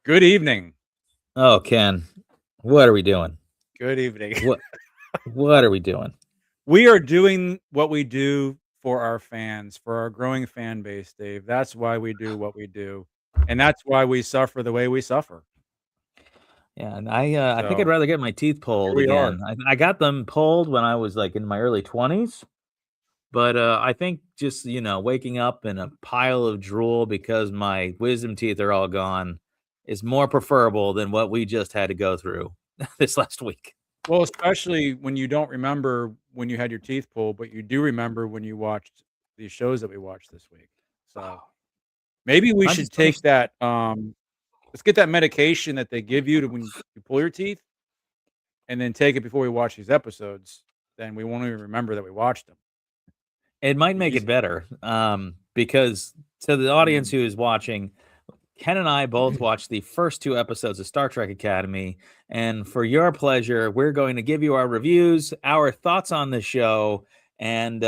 Good evening. Oh, Ken, what are we doing? Good evening. What what are we doing? We are doing what we do for our fans, for our growing fan base, Dave. That's why we do what we do, and that's why we suffer the way we suffer. Yeah, and I think I'd So, rather get my teeth here pulled we are. again. I got them pulled when I was, like, in my early 20s, but, I think just, waking up in a pile of drool because my wisdom teeth are all gone is more preferable than what we just had to go through this last week. Well, especially when you don't remember when you had your teeth pulled, but you do remember when you watched these shows that we watched this week. So, maybe we I should just take finished. that, let's get that medication that they give you to when you pull your teeth and then take it before we watch these episodes, then we won't even remember that we watched them. It might Be make it easy. better, because to the audience Mm. who is watching, Ken and I both watched the first 2 episodes of Star Trek Academy, and for your pleasure, we're going to give you our reviews, our thoughts on the show, and,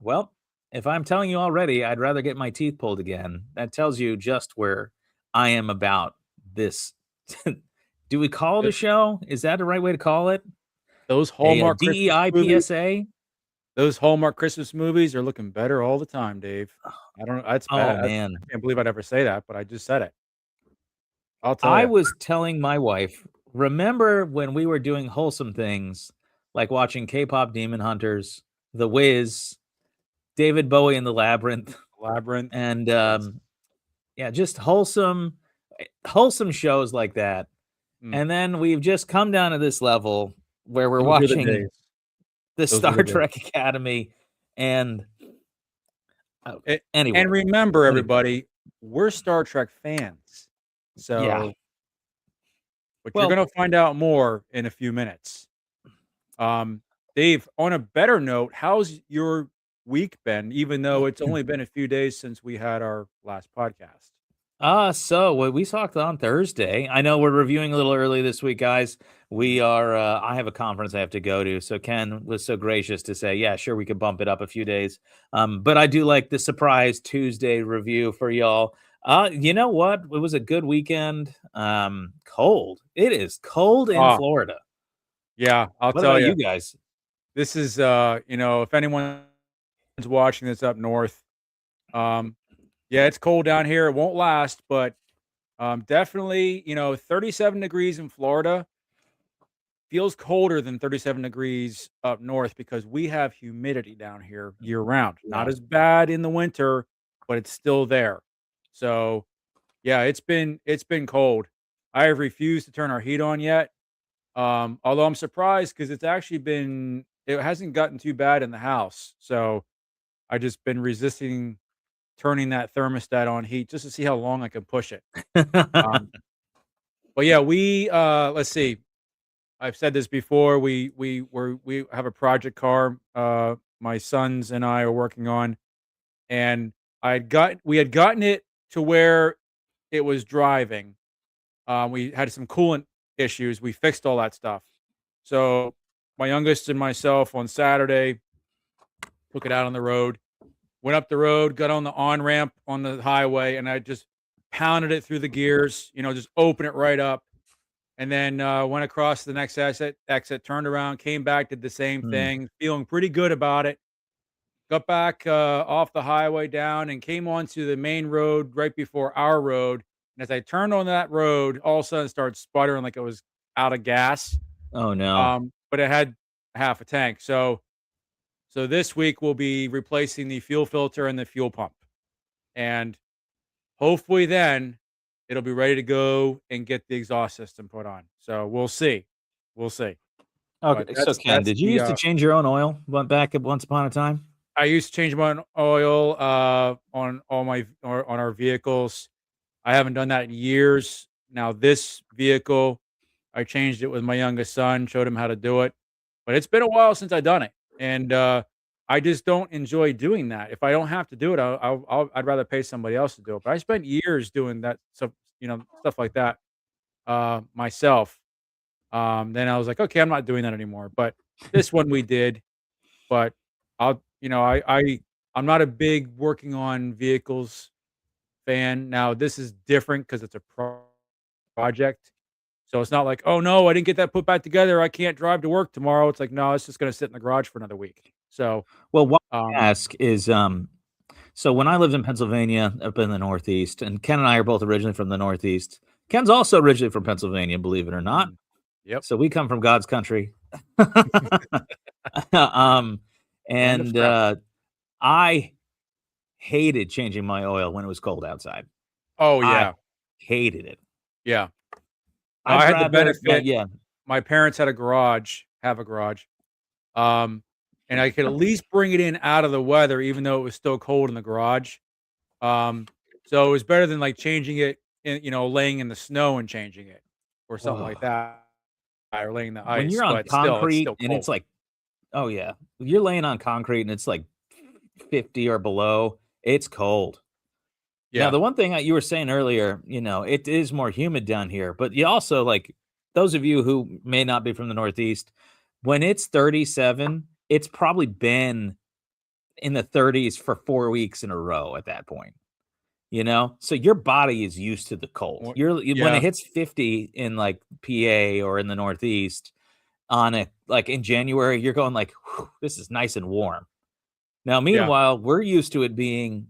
well, if I'm telling you already, I'd rather get my teeth pulled again. That tells you just where I am about this. Do we call it a Th show? Is that the right way to call it? those A Hallmark Christmas DEI movies PSA? those Hallmark Christmas movies are looking better all the time, Dave. I don't that's Oh, bad. I man. can't believe I'd ever say that, but I just said it. I'll tell I you. was telling my wife, remember when we were doing wholesome things like watching K-pop Demon Hunters, The Wiz, David Bowie and the Labyrinth, Labyrinth. and Yes. yeah, just wholesome shows like that. Mm. And then we've just come down to this level where we're Those were the watching days. the Those were the Star days. Trek Academy and A and anyway, remember, anyway, everybody, we're Star Trek fans. yeah. So but you're Well, gonna find out more in a few minutes. Um, Dave, on a better note, how's your week been, even though it's only been a few days since we had our last podcast? so what we talked on Thursday. I know we're reviewing a little early this week, guys. We Mhm. are. I have a conference I have to go to, so Ken was so gracious to say, "Yeah, sure, we could bump it up a few days." But I do like the surprise Tuesday review for y'all. You know what? It was a good weekend. Cold. It is cold in Ah, Florida. yeah, I'll What tell about you. you guys? This is, if anyone's watching this up north, um, yeah, it's cold down here. It won't last, but definitely, 37 degrees in Florida feels colder than 37 degrees up north because we have humidity down here year round. Not Yeah. as bad in the winter, but it's still there. So, yeah, it's been cold. I have refused to turn our heat on yet. Although I'm surprised because it hasn't gotten too bad in the house. So I just been resisting turning that thermostat on heat just to see how long I can push it. Um, but yeah, let's see. I've said this before. We have a project car. My sons and I are working on, and we had gotten it to where it was driving. We had some coolant issues. We fixed all that stuff. So my youngest and myself on Saturday took it out on the road, went up the road, got on the on ramp on the highway, and I just pounded it through the gears. Just open it right up, and then went across the next exit, turned around, came back, did the same Hmm. thing, feeling pretty good about it. Got back off the highway down and came onto the main road right before our road. And as I turned on that road, all of a sudden it started sputtering like it was out of gas. Oh no. But it had half a tank. So this week we'll be replacing the fuel filter and the fuel pump. And hopefully then it'll be ready to go and get the exhaust system put on. So we'll see. We'll see. But Okay, so Ken, that's did you the used to change your own oil? Went back at once upon a time? I used to change my oil on all on our vehicles. I haven't done that in years. Now this vehicle, I changed it with my youngest son, showed him how to do it. But it's been a while since I've done it, and I just don't enjoy doing that. If I don't have to do it, I'd rather pay somebody else to do it. But I spent years doing that stuff, stuff like that myself. Then I was like, okay, I'm not doing that anymore. But this one we did. But I'll, you know, I'm not a big working on vehicles fan. Now this is different because it's a project. So it's not like, "Oh, no, I didn't get that put back together. I can't drive to work tomorrow." It's like, "No, it's just gonna sit in the garage for another week." So, Well, what I um ask is, so when I lived in Pennsylvania up in the Northeast, and Ken and I are both originally from the Northeast. Ken's also originally from Pennsylvania, believe it or not. mhm. Yep. So we come from God's country. um, Land of and frap. I hated changing my oil when it was cold outside. Oh, I yeah. hated it. Yeah. No, I'd I had the rather, like, benefit. yeah, My parents had a garage have a garage, um, and I could at least bring it in out of the weather even though it was still cold in the garage. Um, so it was better than, like, changing it in laying in the snow and changing it or something like ugh. that, or laying in the When ice, you're on but still, it's concrete still and it's cold. like, oh yeah, you're laying on concrete and it's like 50 or below, it's cold. Now, Yeah. the one thing that you were saying earlier, it is more humid down here, but you also like those of you who may not be from the Northeast, when it's 37, it's probably been in the 30s for 4 weeks in a row at that point. So your body is used to the cold. Or When it yeah, hits 50 in like PA or in the Northeast on it, like in January, you're going like, "Whew, this is nice and warm." Now, yeah, meanwhile, we're used to it being,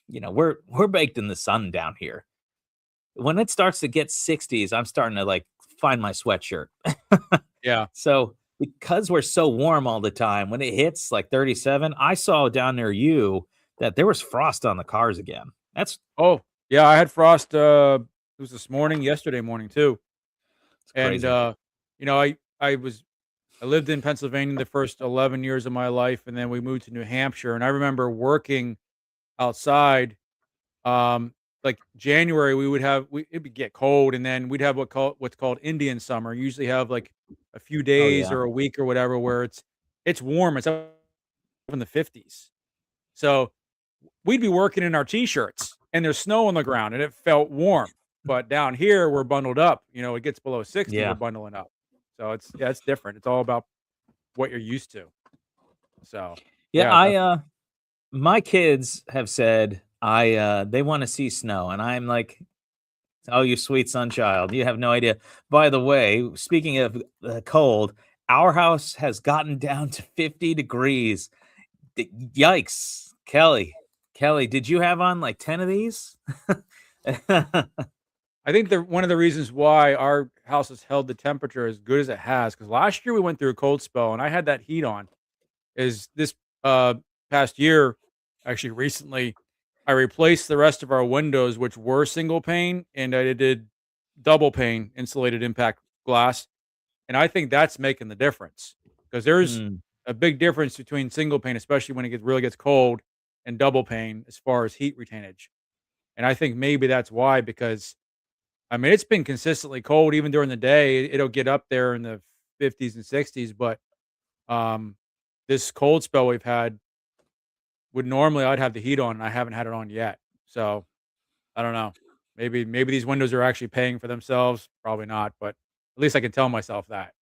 we're baked in the sun down here. When it starts to get 60s, I'm starting to like find my sweatshirt. yeah. So because we're so warm all the time, when it hits like 37, I saw down near you that there was frost on the cars again. That's Oh, yeah, I had frost, it was this morning, yesterday morning too, and, crazy. I lived in Pennsylvania the first 11 years of my life, and then we moved to New Hampshire, and I remember working outside, like, January, we would have it would get cold, and then we'd have what's called Indian summer, usually have, like, a few Oh days yeah. or a week or whatever where it's warm, it's up in the 50s. So, we'd be working in our T-shirts, and there's snow on the ground, and it felt warm, but down here, we're bundled up, it gets below 60, we're Yeah. bundling up. So, it's different, it's all about what you're used to. So, Yeah, yeah, definitely. my kids have said they want to see snow, and I'm like, oh, you sweet sun child, you have no idea. By the way, speaking of cold, our house has gotten down to 50 degrees. Yikes, Kelly, did you have on like 10 of these? I think one of the reasons why our house has held the temperature as good as it has, because last year we went through a cold spell and I had that heat on, is this uh past year, actually recently, I replaced the rest of our windows, which were single pane, and I did double pane insulated impact glass. And I think that's making the difference because there's Hmm, a big difference between single pane, especially when it really gets cold, and double pane as far as heat retainage. And I think maybe that's why, because I mean, it's been consistently cold even during the day. It'll get up there in the 50s and 60s, but um, this cold spell we've had would normally I'd have the heat on, and I haven't had it on yet. So I don't know. Maybe these windows are actually paying for themselves. Probably not, but at least I can tell myself that.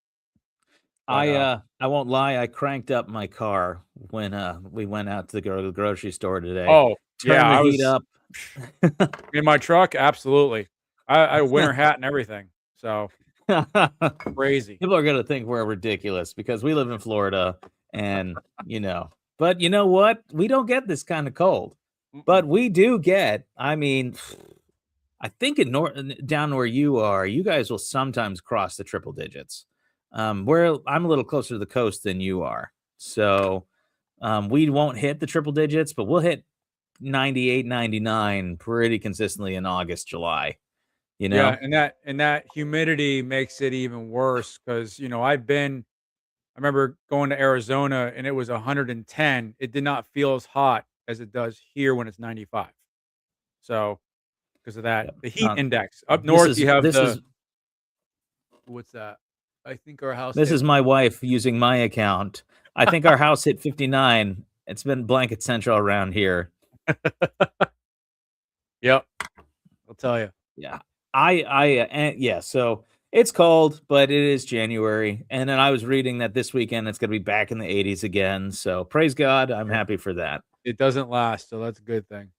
But I won't lie, I cranked up my car when we went out to the grocery store today. oh yeah, Turn the I heat was up. in my truck. Absolutely, I had a winter hat and everything. So crazy. People are gonna think we're ridiculous because we live in Florida and, but you know what? We don't get this kind of cold. Mm-mm. But we do get, I mean, I think down where you are, you guys will sometimes cross the triple digits. Where I'm a little closer to the coast than you are. So, we won't hit the triple digits, but we'll hit 98, 99 pretty consistently in August, July, you Yeah, know? and that humidity makes it even worse because I remember going to Arizona and it was 110. It did not feel as hot as it does here when it's 95. So, because of that, Yep. the heat index. Up This north, you is have this is what's that? I think our house this hit. is my wife using my account. I think our house hit 59. It's been blanket central around here. Yep, I'll tell you. Yeah. And yeah, so it's cold, but it is January. And then I was reading that this weekend it's going to be back in the 80s again. So praise God, I'm Yep. happy for that. It doesn't last, so that's a good thing.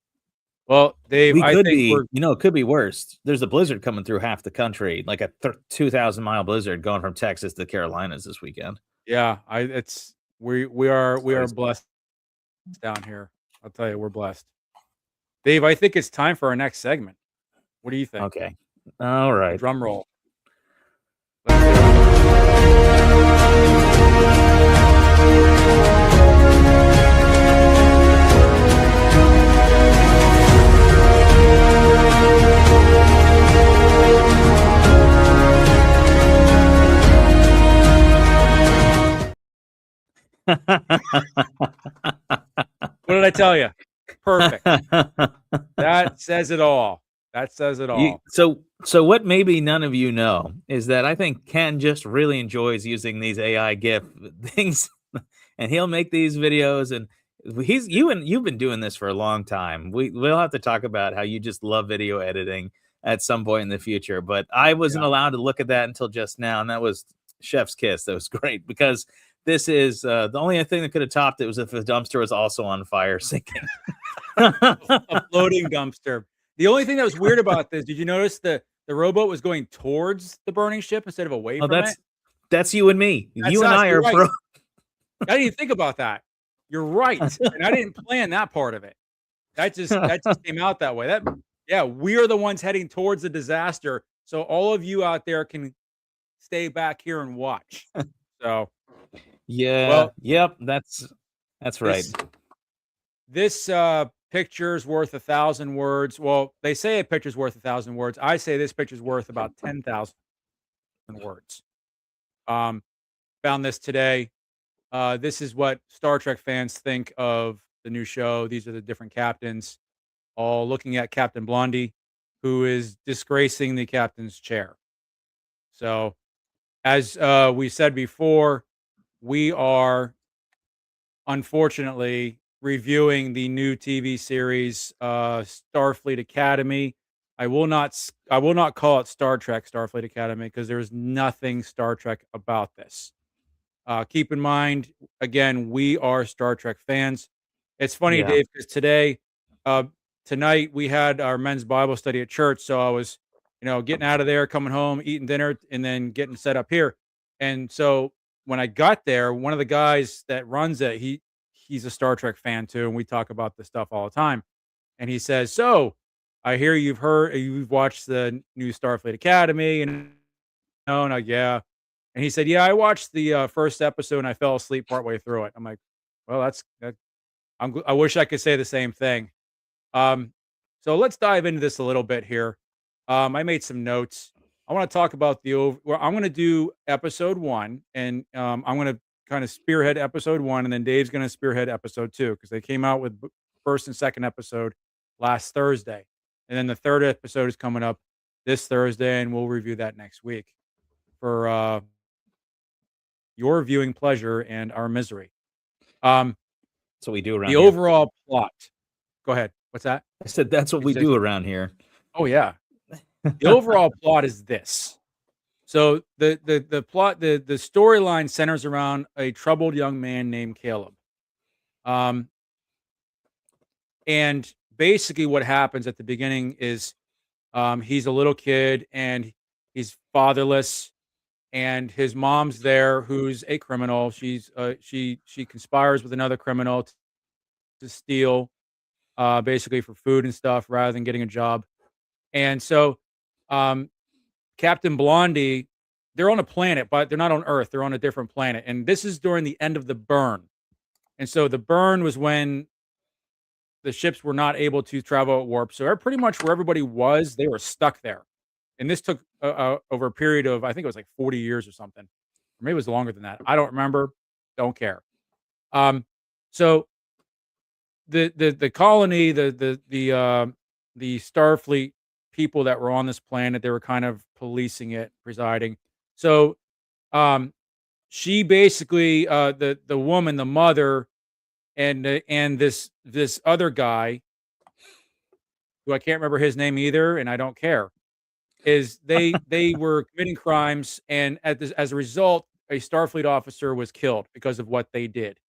Well, Dave, We I could think be, we're it could be worse. There's a blizzard coming through half the country, like a 2,000-mile blizzard going from Texas to Carolinas this weekend. yeah, I it's It's we are crazy. blessed down here. I'll tell you, we're blessed. Dave, I think it's time for our next segment. What do you think? Okay. All A right. drum roll. Let's do it. What did I tell you? Perfect. That says it all. That says it You all. so what maybe none of you know is that I think Ken just really enjoys using these AI GIF things, and he'll make these videos, and you've been doing this for a long time. We'll have to talk about how you just love video editing at some point in the future, but I wasn't Yeah. allowed to look at that until just now, and that was chef's kiss. That was great because this is the only thing that could have topped it was if the dumpster was also on fire sinking. A floating dumpster. The only thing that was weird about this, did you notice the rowboat was going towards the burning ship instead of away Oh, from it? that's you and me. That's You and us, I you're are right. bro. I didn't even think about that. You're right, and I didn't plan that part of it. That just came out that way. That yeah, we are the ones heading towards the disaster, so all of you out there can stay back here and watch. So, Yeah. well, Yep. That's right. this this picture's worth 1,000 words. Well, they say a picture's worth 1,000 words. I say this picture's worth about 10,000 words. Um, Found this today. This is what Star Trek fans think of the new show. These are the different captains, all looking at Captain Blondie, who is disgracing the captain's chair. So, as we said before, we are unfortunately reviewing the new TV series Starfleet Academy. I will not call it Star Trek Starfleet Academy because there's nothing Star Trek about this. Keep in mind, again, we are Star Trek fans. It's funny, Yeah. Dave, because uh, tonight we had our men's Bible study at church. So I was, getting out of there, coming home, eating dinner, and then getting set up here. And so when I got there, one of the guys that runs it, he's a Star Trek fan too, and we talk about this stuff all the time. And he says, "So, I hear you've watched the new Starfleet Academy, and no, and yeah." And he said, "Yeah, I watched the, first episode and I fell asleep partway through it." I'm like, "Well, I wish I could say the same thing." Um, so let's dive into this a little bit here. I made some notes. I wanna talk about I'm gonna do episode 1, and, I'm gonna kinda spearhead episode 1, and then Dave's gonna spearhead episode 2 because they came out with 1st and 2nd episode last Thursday, and then the 3rd episode is coming up this Thursday, and we'll review that next week for, your viewing pleasure and our misery. Um, That's what we do the around here. overall plot. Go ahead. What's that? I said that's what Did you we say do something? around here. Oh yeah. The overall plot is this. So the plot the storyline centers around a troubled young man named Caleb. Um, and basically what happens at the beginning is he's a little kid and he's fatherless and his mom's there who's a criminal. She conspires with another criminal to steal basically for food and stuff rather than getting a job. And so um Captain Blondie, they're on a planet, but they're not on Earth. They're on a different planet. And this is during the end of the burn. And so the burn was when the ships were not able to travel at warp. So pretty much where everybody was, they were stuck there. And this took over a period of, I think it was like 40 years or something. Or maybe it was longer than that. I don't remember. Don't care. Um, so the colony, the Starfleet people that were on this planet, they were kind of policing it, presiding. So um, she basically the woman, the mother, and this other guy who I can't remember his name either, and I don't care. Is they were committing crimes, and as a result, a Starfleet officer was killed because of what they did,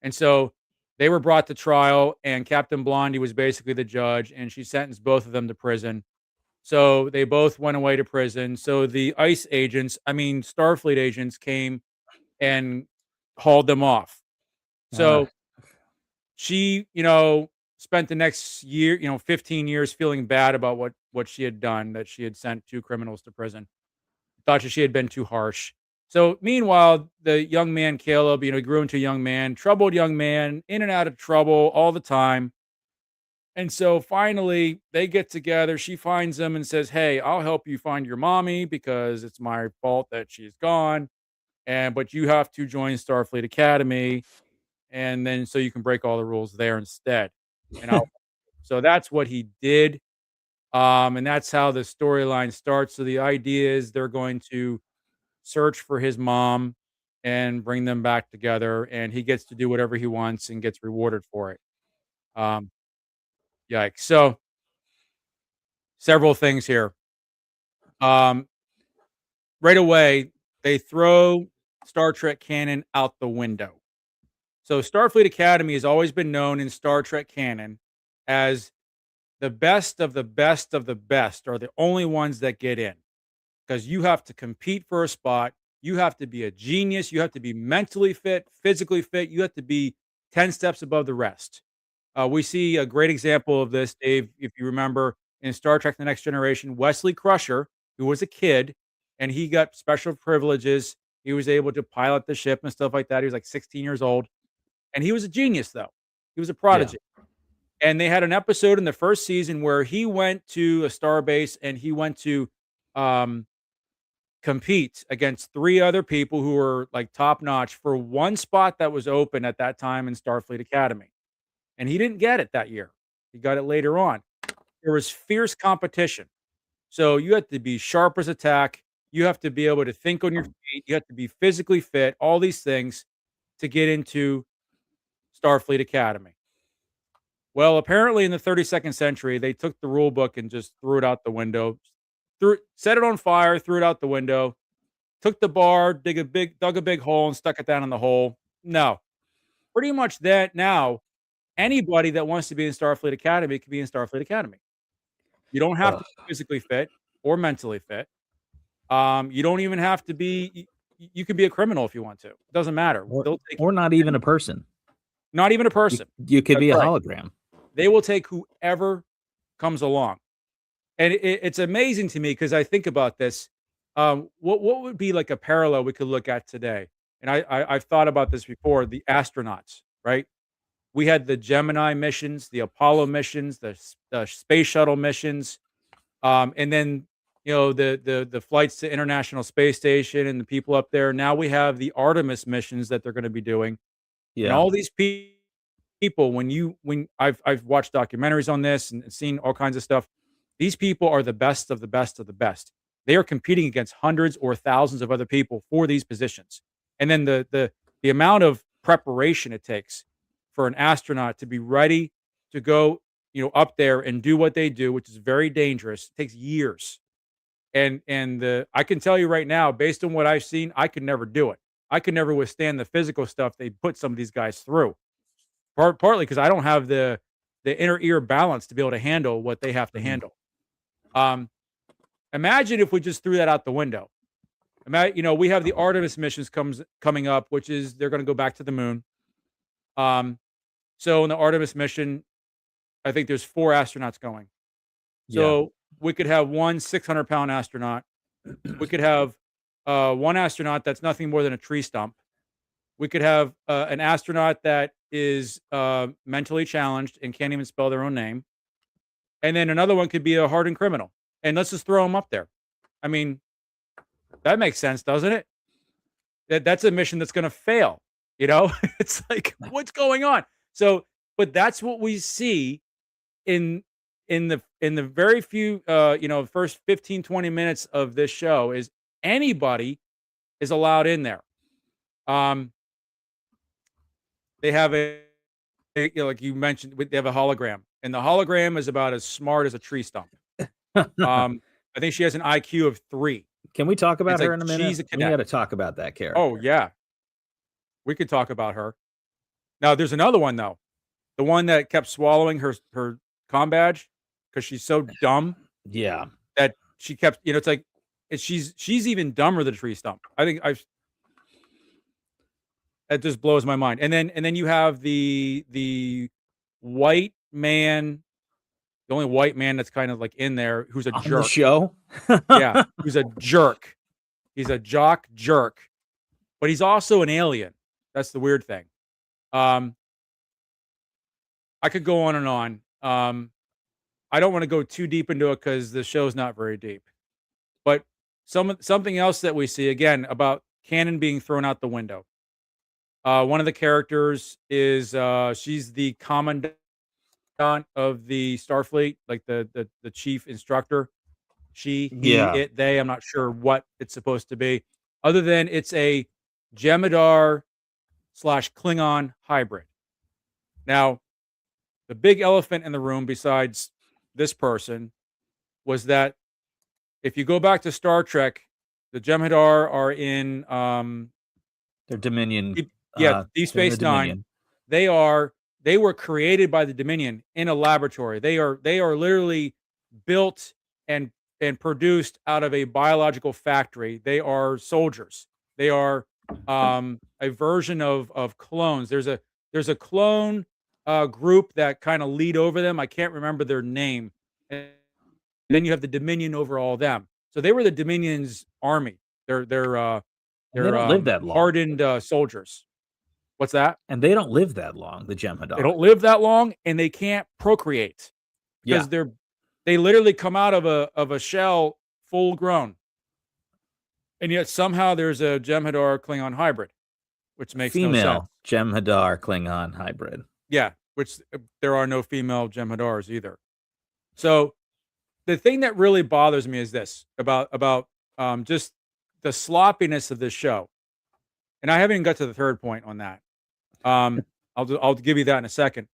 and so. They were brought to trial, and Captain Blondie was basically the judge, and she sentenced both of them to prison. So they both went away to prison. So the ICE agents, I mean, Starfleet agents came and hauled them off. Uh, So she, spent the next year, 15 years feeling bad about what she had done, that she had sent 2 criminals to prison. Thought that she had been too harsh. So meanwhile, the young man Caleb, grew into a young man, troubled young man, in and out of trouble all the time. And so finally they get together. She finds him and says, "Hey, I'll help you find your mommy because it's my fault that she's gone. But you have to join Starfleet Academy, and then so you can break all the rules there instead." And so that's what he did. And that's how the storyline starts. So the idea is they're going to search for his mom and bring them back together, and he gets to do whatever he wants and gets rewarded for it. Um, Yikes! So several things here. Um, right away, they throw Star Trek canon out the window. So Starfleet Academy has always been known in Star Trek canon as the best of the best of the best are the only ones that get in, because you have to compete for a spot. You have to be a genius. You have to be mentally fit, physically fit. You have to be 10 steps above the rest. We see a great example of this, Dave, if you remember in Star Trek The Next Generation, Wesley Crusher, who was a kid and he got special privileges. He was able to pilot the ship and stuff like that. He was like 16 years old. And he was a genius, though. He was a yeah. prodigy. And they had an episode in the first season where he went to a star base and he went to um, compete against 3 other people who were like top notch for one spot that was open at that time in Starfleet Academy. And he didn't get it that year. He got it later on. There was fierce competition. So you have to be sharp as a tack. You have to be able to think on your feet. You have to be physically fit, all these things to get into Starfleet Academy. Well, apparently in the 32nd century, they took the rule book and just threw it out the window, set it on fire, threw it out the window, took the bar, dug a big hole and stuck it down in the hole. No, pretty much that now anybody that wants to be in Starfleet Academy can be in Starfleet Academy. You don't have to Ugh. be physically fit or mentally fit. You don't even have to be. You can be a criminal if you want to. It doesn't matter. Or, They'll take or not even a person. not even a You, person. you could That's be a right. hologram. They will take whoever comes along. And it's amazing to me because I think about this. What would be like a parallel we could look at today? And I've thought about this before. The astronauts, right? We had the Gemini missions, the Apollo missions, the space shuttle missions, and then the flights to International Space Station and the people up there. Now we have the Artemis missions that they're going to be doing, and Yeah. all these people. When I've watched documentaries on this and seen all kinds of stuff, these people are the best of the best of the best. They are competing against hundreds or thousands of other people for these positions, and then the amount of preparation it takes for an astronaut to be ready to go, up there and do what they do, which is very dangerous. It takes years. And I can tell you right now, based on what I've seen, I could never do it. I could never withstand the physical stuff they put some of these guys through. Partly because I don't have the inner ear balance to be able to handle what they have to Mhm. handle. Um, Imagine if we just threw that out the window. We have the Artemis missions coming up, which is they're going to go back to the moon. Um, so in the Artemis mission, I think there's 4 astronauts going. Yeah. So we could have one 600-pound astronaut. We could have one astronaut that's nothing more than a tree stump. We could have an astronaut that is mentally challenged and can't even spell their own name. And then another one could be a hardened criminal. And let's just throw them up there. I mean, that makes sense, doesn't it? That's a mission that's going to fail. It's like, what's going on? So, but that's what we see in the very few first 15, 20 minutes of this show is anybody is allowed in there. Um, they have like you mentioned, they have a hologram, and the hologram is about as smart as a tree stump. I think she has an IQ of 3. Can we talk about It's her like in a minute? she's a We cadet. got to talk about that Oh character. yeah, we could talk about her. Now there's another one though. the one that kept swallowing her comm badge because she's so dumb Yeah. that she kept, it's like she's even dumber than a tree stump. I think that just blows my mind. And then you have the white man, the only white man that's kind of like in there who's a On the jerk. show? Yeah, who's a jerk. He's a jock jerk, but he's also an alien. That's the weird thing. I could go on and on. I don't want to go too deep into it because the show's not very deep. But something else that we see again about canon being thrown out the window. One of the characters is she's the commandant of the Starfleet, like the chief instructor. She, he, Yeah. it, they. I'm not sure what it's supposed to be, other than it's a Jem'Hadar / Klingon hybrid. Now, the big elephant in the room, besides this person, was that if you go back to Star Trek, the Jem'Hadar are in Their Dominion. Deep they're in Space the Nine. Dominion. They were created by the Dominion in a laboratory. They are literally built and produced out of a biological factory. They are soldiers. They are a version of clones. There's a clone group that kind of lead over them. I can't remember their name. And then you have the Dominion over all of them. So they were the Dominion's army. They're And they don't live that long. hardened soldiers. What's that? And they don't live that long, the They Jem'Hadar. don't live that long, and they can't procreate because they literally come out of a shell full grown, and yet somehow there's a Jem'Hadar Klingon hybrid, which makes no sense. Female Jem'Hadar Klingon hybrid. Yeah, which there are no female Jem'Hadars either. So the thing that really bothers me is this about just the sloppiness of this show, and I haven't even got to the third point on that. I'll give you that in a second.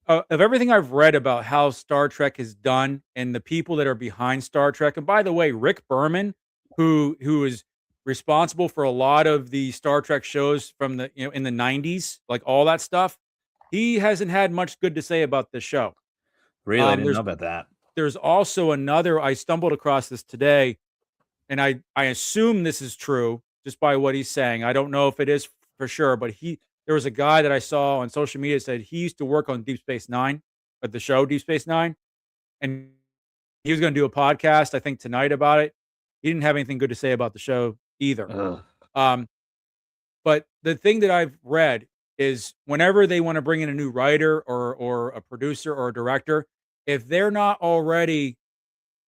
Of everything I've read about how Star Trek is done and the people that are behind Star Trek, and by the way, Rick Berman, who is responsible for a lot of the Star Trek shows from the in the 90s, like all that stuff, he hasn't had much good to say about this show. Really? I didn't know about that. There's also another, I stumbled across this today, and I assume this is true just by what he's saying. I don't know if it is for sure, but there was a guy that I saw on social media that said he used to work on Deep Space Nine, at the show Deep Space Nine, and he was going to do a podcast, I think tonight, about it. He didn't have anything good to say about the show either. But the thing that I've read is whenever they want to bring in a new writer or a producer or a director, if they're not already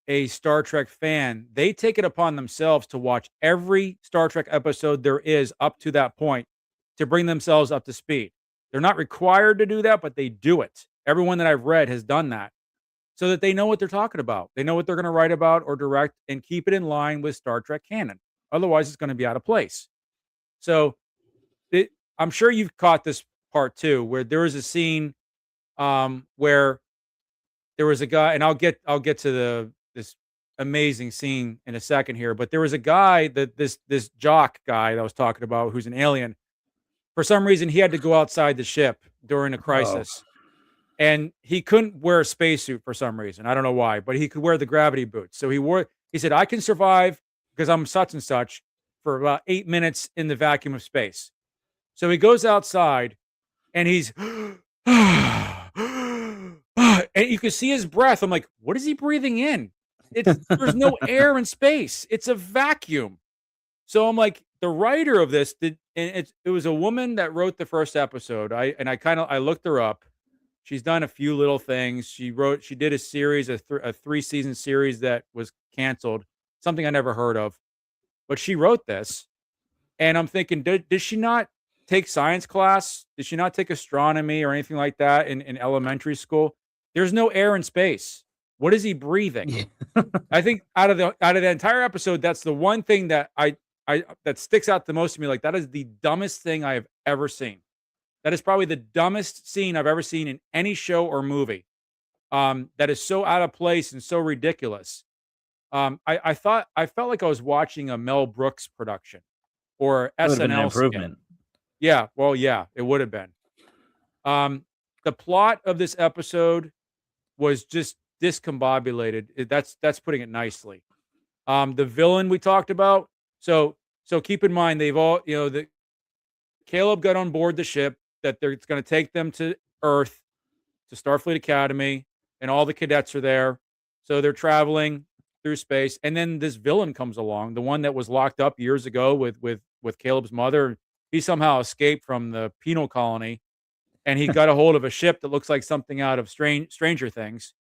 a Star Trek fan, they take it upon themselves to watch every Star Trek episode there is up to that point to bring themselves up to speed. They're not required to do that, but they do it. Everyone that I've read has done that so that they know what they're talking about. They know what they're going to write about or direct and keep it in line with Star Trek canon. Otherwise, it's going to be out of place. So I'm sure you've caught this part too, where there was a scene where there was a guy, and I'll get to this amazing scene in a second here, but there was a guy that this jock guy that I was talking about who's an alien. For some reason, he had to go outside the ship during a crisis, and he couldn't wear a spacesuit for some reason. I don't know why, but he could wear the gravity boots. So he said, I can survive because I'm such and such for about 8 minutes in the vacuum of space. So he goes outside and he's, and you can see his breath. I'm like, what is he breathing in? There's no air in space. It's a vacuum. So I'm like, the writer of this it was a woman that wrote the first episode. I looked her up. She's done a few little things. She did a series, a 3-season series that was canceled, something I never heard of. But she wrote this, and I'm thinking, did she not take science class? Did she not take astronomy or anything like that in elementary school? There's no air in space. What is he breathing? I think out of the entire episode, that's the one thing that that sticks out the most to me. Like, that is the dumbest thing I have ever seen. That is probably the dumbest scene I've ever seen in any show or movie. That is so out of place and so ridiculous. I felt like I was watching a Mel Brooks production or That would have been an SNL skit. improvement. Yeah, well, yeah, it would have been. the plot of this episode was just discombobulated. That's putting it nicely. The villain we talked about. So keep in mind they've all the Caleb got on board the ship that it's going to take them to Earth to Starfleet Academy, and all the cadets are there. So they're traveling through space, and then this villain comes along, the one that was locked up years ago with Caleb's mother. He somehow escaped from the penal colony, and he got a hold of a ship that looks like something out of Stranger Things.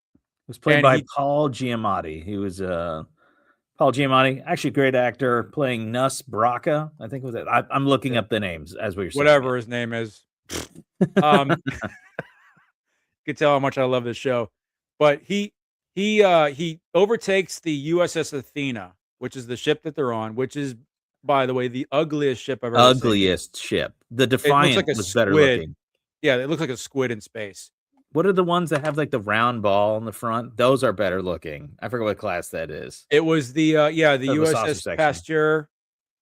Was played And by he Paul Giamatti. He was Paul Giamatti, actually a great actor, playing Nuss Braca. I think was it. I'm looking up the names as we were saying. whatever his name is. You could tell how much I love this show. But he overtakes the USS Athena, which is the ship that they're on, which is, by the way, the ugliest ship I've ever seen. Ugliest ship. The It looks like Defiant a was better squid. looking. Yeah, it looks like a squid in space. What are the ones that have like the round ball in the front? Those are better looking. I forget what class that is. It was the the Oh, the saucer USS section. Pasteur.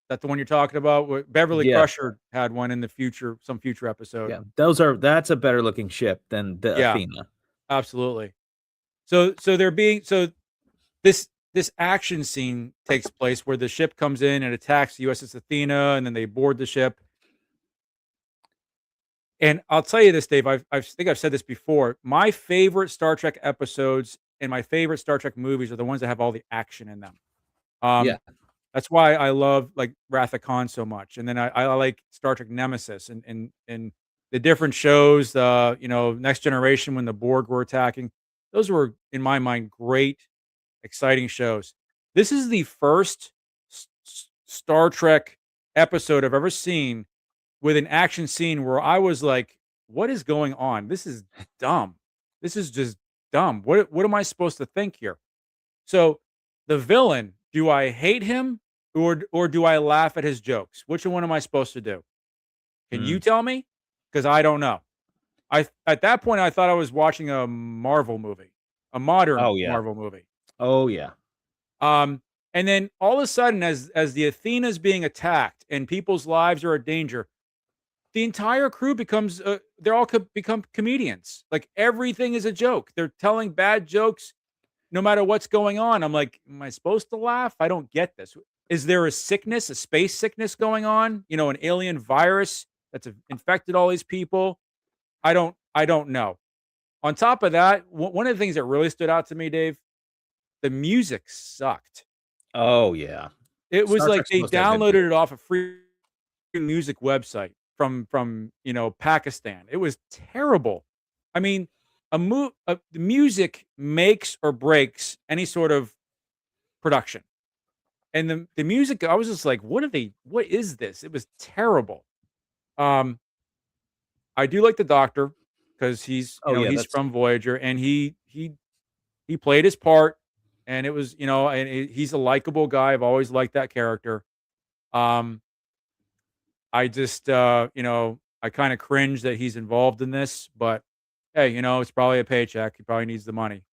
That's the one you're talking about. Beverly Yeah. Crusher had one in the future, some future episode. Yeah, that's a better looking ship than the Yeah. Athena. Absolutely. So this action scene takes place where the ship comes in and attacks the USS Athena, and then they board the ship. And I'll tell you this, Dave. I think I've said this before. My favorite Star Trek episodes and my favorite Star Trek movies are the ones that have all the action in them. Yeah. That's why I love like Wrath of Khan so much, and then I like Star Trek Nemesis and the different shows. Next Generation when the Borg were attacking. Those were, in my mind, great, exciting shows. This is the first Star Trek episode I've ever seen with an action scene where I was like, "What is going on? This is dumb. This is just dumb. What am I supposed to think here?" So, the villain, do I hate him or do I laugh at his jokes? Which one am I supposed to do? Can you tell me? Because I don't know. At that point I thought I was watching a Marvel movie, a modern Oh, yeah. Marvel movie. Oh, yeah. And then all of a sudden, as the Athena's being attacked and people's lives are in danger, the entire crew becomes they're all become comedians. Like everything is a joke. They're telling bad jokes no matter what's going on. I'm like, am I supposed to laugh? I don't get this. Is there a sickness, a space sickness going on? An alien virus that's infected all these people? I don't know. On top of that, one of the things that really stood out to me, Dave, the music sucked. Oh, yeah. It was Star like Trek's they supposed to have good downloaded it off a free music website from Pakistan. It was terrible. I mean, the music makes or breaks any sort of production. And the music, I was just like, what is this? It was terrible. I do like the Doctor because he's Oh, yeah, he's that's from Voyager, and he played his part, and it was he's a likable guy. I've always liked that character. Um, I just I kind of cringe that he's involved in this, but hey, it's probably a paycheck. He probably needs the money,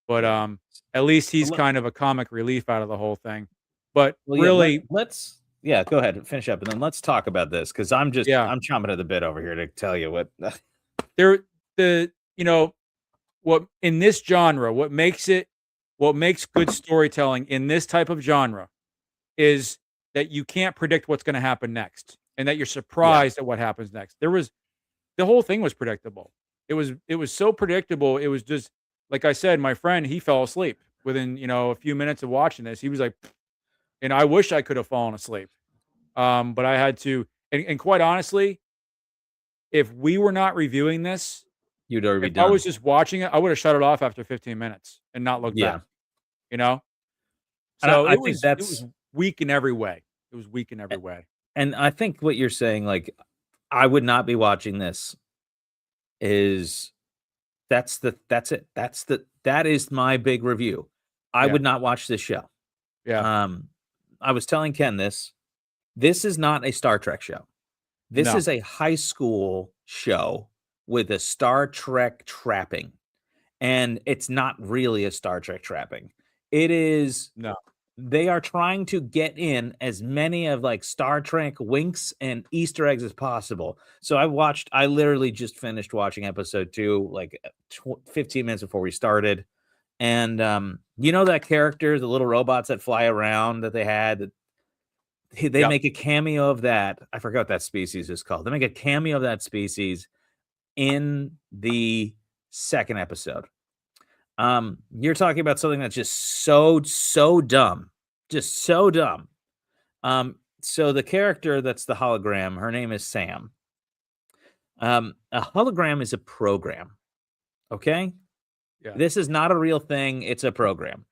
but yeah. at least he's Well, kind of a comic relief out of the whole thing. But Well, yeah, really, let's go ahead and finish up, and then let's talk about this because I'm yeah, chomping at the bit over here to tell you what. there the what in this genre, what makes good storytelling in this type of genre is that you can't predict what's going to happen next, and that you're Yeah, surprised at what happens next. The whole thing was predictable. It was so predictable. It was just like I said, my friend, he fell asleep within, a few minutes of watching this. He was like, and I wish I could have fallen asleep. But I had to, and quite honestly, if we were not reviewing this, you'd already if be I done. was just watching it, I would have shut it off after 15 minutes and not looked Yeah, back, you know? and So I think it that's was weak in every way. It was weak in every way. and I think what you're saying, like, I would not be watching this. Is that's it. That is my big review. I Yeah. would not watch this show. Yeah. I was telling Ken this. This is not a Star Trek show. This No. is a high school show with a Star Trek trapping. And it's not really a Star Trek trapping. It is No. they are trying to get in as many of like Star Trek winks and Easter eggs as possible. So I literally just finished watching episode 2 like 15 minutes before we started. And you know that character, the little robots that fly around that they had, they Yep. make a cameo of that. I forgot what that species is called. They make a cameo of that species in the second episode. You're talking about something that's just so dumb. Just so dumb. So the character that's the hologram, her name is Sam. A hologram is a program. Okay? Yeah. This is not a real thing, it's a program.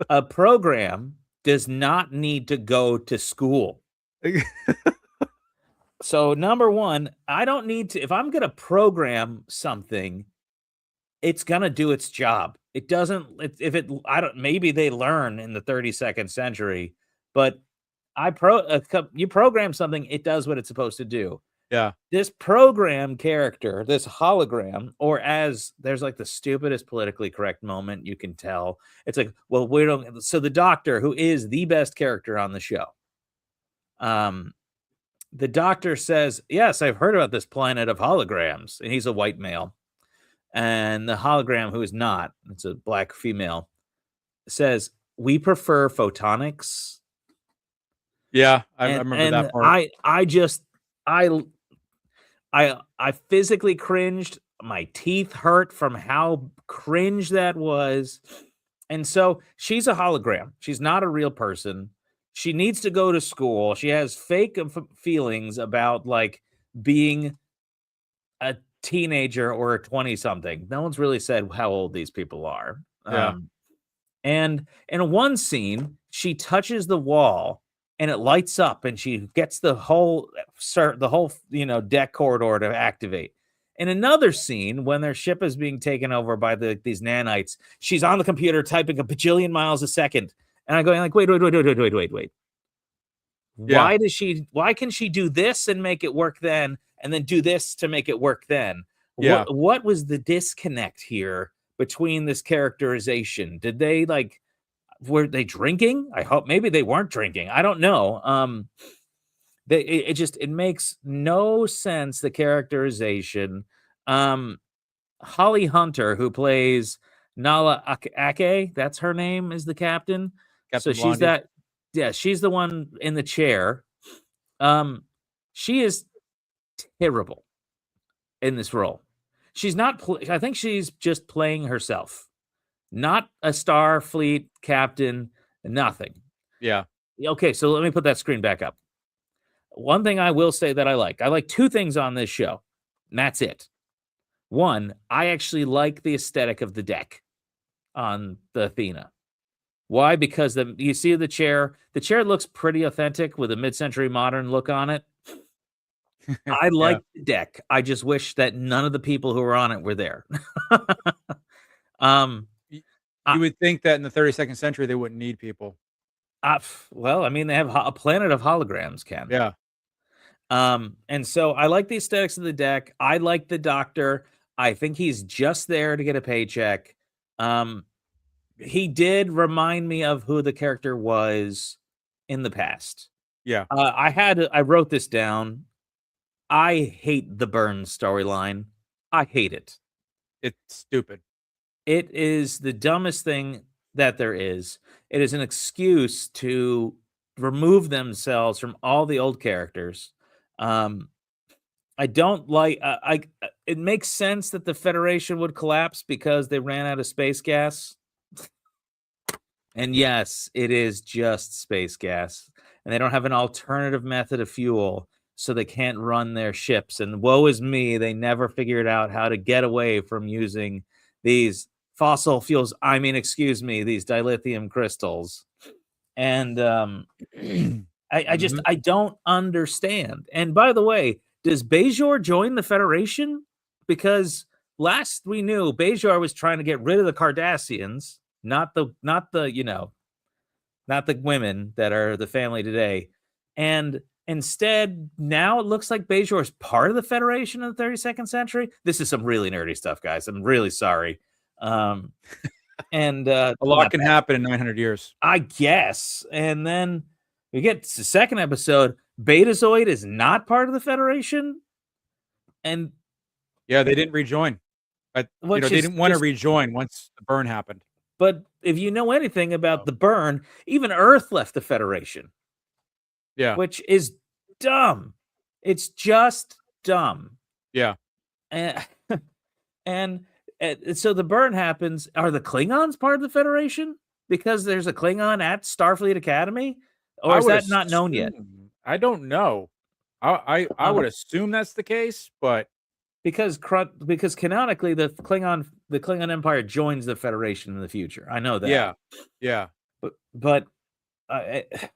A program does not need to go to school. So number 1, I don't need to if I'm going to program something, it's going to do its job. It doesn't if it I don't maybe they learn in the 32nd century, but you program something, it does what it's supposed to do. Yeah. This program character, this hologram, or as there's like the stupidest politically correct moment you can tell. It's like, well, we don't. So the doctor, who is the best character on the show, the doctor says, "Yes, I've heard about this planet of holograms," and he's a white male, and the hologram, who is not, it's a black female, says, "We prefer photonics." Yeah, I And remember and that part. I I physically cringed. My teeth hurt from how cringe that was. And so she's a hologram. She's not a real person. She needs to go to school. She has fake feelings about like being a teenager or a 20 something. No one's really said how old these people are. Yeah. And in one scene, she touches the wall and it lights up and she gets the whole deck corridor to activate. In another scene, when their ship is being taken over by these nanites, she's on the computer typing a bajillion miles a second. And I'm going like, wait. Yeah. Why can she do this and make it work then and then do this to make it work then? Yeah. What was the disconnect here between this characterization? Did they were they drinking? I hope maybe they weren't drinking. I don't know. It makes no sense, the characterization. Holly Hunter, who plays Nala Ake, that's her name, is the captain. So Captain Blondie. she's the one in the chair. She is terrible in this role. She's not I think she's just playing herself. Not a Starfleet captain, nothing. Yeah. Okay, so let me put that screen back up. One thing I will say that I like 2 things on this show, and that's it. 1, I actually like the aesthetic of the deck on the Athena. Why? Because you see the chair looks pretty authentic with a mid-century modern look on it. I like the deck. I just wish that none of the people who were on it were there. You would think that in the 32nd century they wouldn't need people. Well, I mean, they have a planet of holograms, Ken. Yeah. And so I like the aesthetics of the deck. I like the doctor. I think he's just there to get a paycheck. He did remind me of who the character was in the past. Yeah. I wrote this down. I hate the Burns storyline. I hate it. It's stupid. It is the dumbest thing that there is. It is an excuse to remove themselves from all the old characters. I don't like. It makes sense that the Federation would collapse because they ran out of space gas. And yes, it is just space gas, and they don't have an alternative method of fuel, so they can't run their ships. And woe is me, they never figured out how to get away from using these fossil fuels. I mean, excuse me, these dilithium crystals. And I don't understand. And by the way, does Bajor join the Federation? Because last we knew, Bajor was trying to get rid of the Cardassians, not the women that are the family today. And instead, now it looks like Bajor is part of the Federation in the 32nd century. This is some really nerdy stuff, guys. I'm really sorry. And A lot not can happen in 900 years. I guess. And then we get to the second episode. Betazoid is not part of the Federation, and Yeah, they didn't rejoin. But, which they is didn't wanna just. rejoin once the burn happened. But if you know anything about So, the burn, even Earth left the Federation, yeah, which is dumb. It's just dumb. yeah. And and, so the burn happens. Are the Klingons part of the Federation? Because there's a Klingon at Starfleet Academy? Or I is would that not known yet? assume I don't know. I would Um, assume that's the case, but because canonically the Klingon Empire joins the Federation in the future. I know that. yeah, yeah. But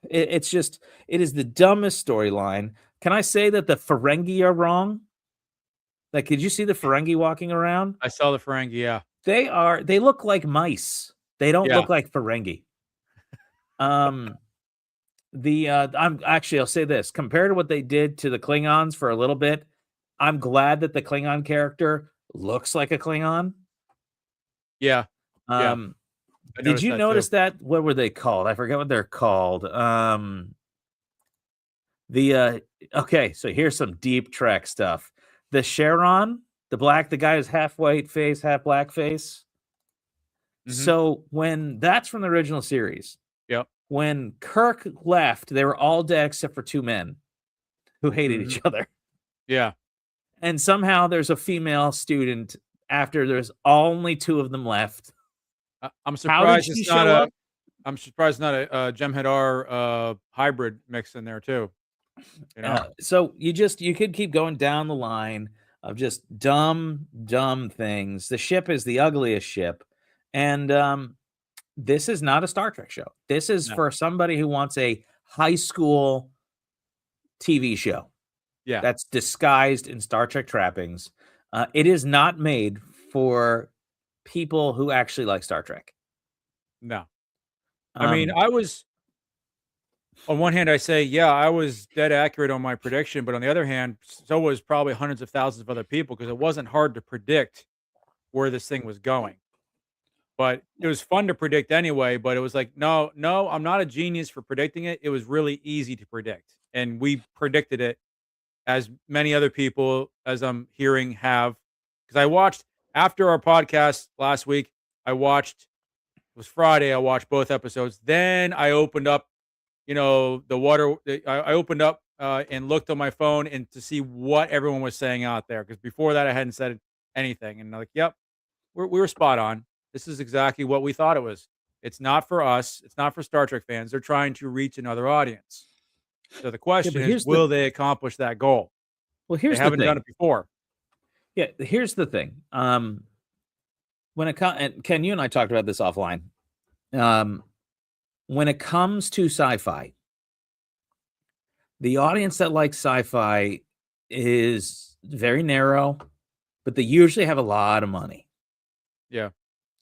it's just it is the dumbest storyline. Can I say that the Ferengi are wrong? Like, did you see the Ferengi walking around? I saw the Ferengi, yeah. They look like mice. They don't Yeah, look like Ferengi. Um, I'll say this, compared to what they did to the Klingons for a little bit, I'm glad that the Klingon character looks like a Klingon. yeah, yeah. Um, I did noticed you that too. notice that? What were they called? I forget what they're called. The okay, so here's some deep Trek stuff. The Charon, the guy who's half white face, half black face. Mhm. So when that's from the original series, Yep. when Kirk left, they were all dead except for two men who hated Mhm. each other. Yeah. And somehow there's a female student after there's only two of them left. I'm How did surprised she it's not show up? a Jem'Hadar, hybrid mix in there too, you know? So you could keep going down the line of just dumb things. The ship is the ugliest ship, and this is not a Star Trek show. This is No. for somebody who wants a high school TV show Yeah. that's disguised in Star Trek trappings. It is not made for people who actually like Star Trek. No. I mean, Um, I was on one hand, I say, yeah, I was dead accurate on my prediction, but on the other hand, so was probably hundreds of thousands of other people because it wasn't hard to predict where this thing was going. But it was fun to predict anyway, but it was like, no, no, I'm not a genius for predicting it. It was really easy to predict. And we predicted it as many other people as I'm hearing have. Because I watched after our podcast last week, I watched it was Friday, I watched both episodes. Then I opened up, I opened up and looked on my phone and to see what everyone was saying out there. Because before that I hadn't said anything. And I'm like, yep, we were spot on. This is exactly what we thought it was. It's not for us. It's not for Star Trek fans. They're trying to reach another audience. So the yeah, question but is, will they accomplish that goal? They here's the haven't done thing. it before. Yeah, here's the thing. When it comes, and Ken, you and I talked about this offline. Um, when it comes to sci-fi, the audience that likes sci-fi is very narrow, but they usually have a lot of money. Yeah.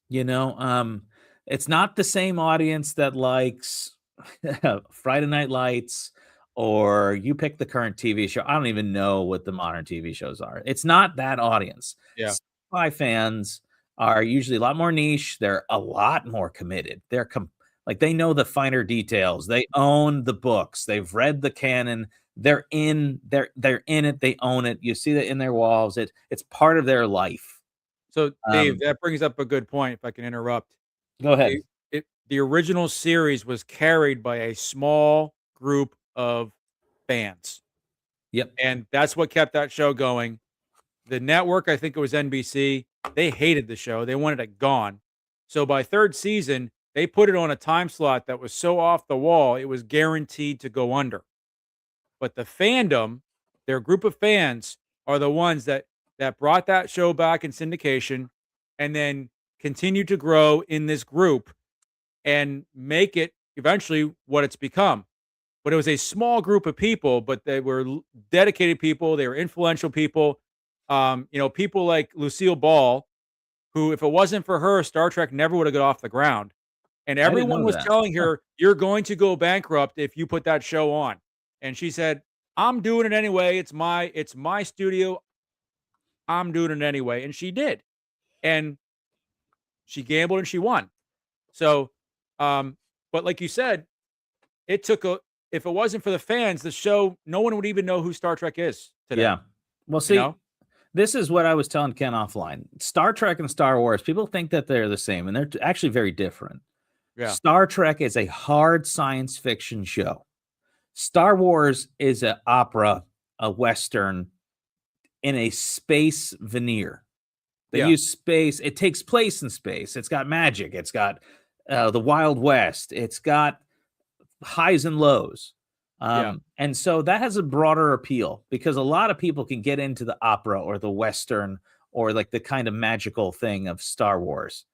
You know, it's not the same audience that likes Friday Night Lights or you pick the current TV show. I don't even know what the modern TV shows are. It's not that audience. Yeah. Sci-fi fans are usually a lot more niche. They're a lot more committed. Like they know the finer details. They own the books. They've read the canon. They're in it. They own it. You see that in their walls. It's part of their life. So Dave, Um, that brings up a good point. If I can interrupt, Go ahead. the the original series was carried by a small group of fans, Yep. and that's what kept that show going. The network, I think it was NBC, they hated the show. They wanted it gone. So by third season, they put it on a time slot that was so off the wall, it was guaranteed to go under. But the fandom, their group of fans are the ones that brought that show back in syndication and then continued to grow in this group and make it eventually what it's become. But it was a small group of people, but they were dedicated people. They were influential people. People like Lucille Ball, who, if it wasn't for her, Star Trek never would have got off the ground. And I didn't everyone know was that. telling her, "You're going to go bankrupt if you put that show on." And she said, "I'm doing it anyway. It's my studio. I'm doing it anyway." And she did. And She gambled and she won. So, but like you said, it took a if it wasn't for the fans, the show, no one would even know who Star Trek is today, Yeah. Well, you see, know? this is what I was telling Ken offline. Star Trek and Star Wars, people think that they're the same, and they're actually very different. Yeah. Star Trek is a hard science fiction show. Star Wars is an opera, a Western in a space veneer. They Yeah. use space. It takes place in space. It's got magic. It's got the Wild West. It's got highs and lows. Yeah. And so that has a broader appeal because a lot of people can get into the opera or the Western or like the kind of magical thing of Star Wars.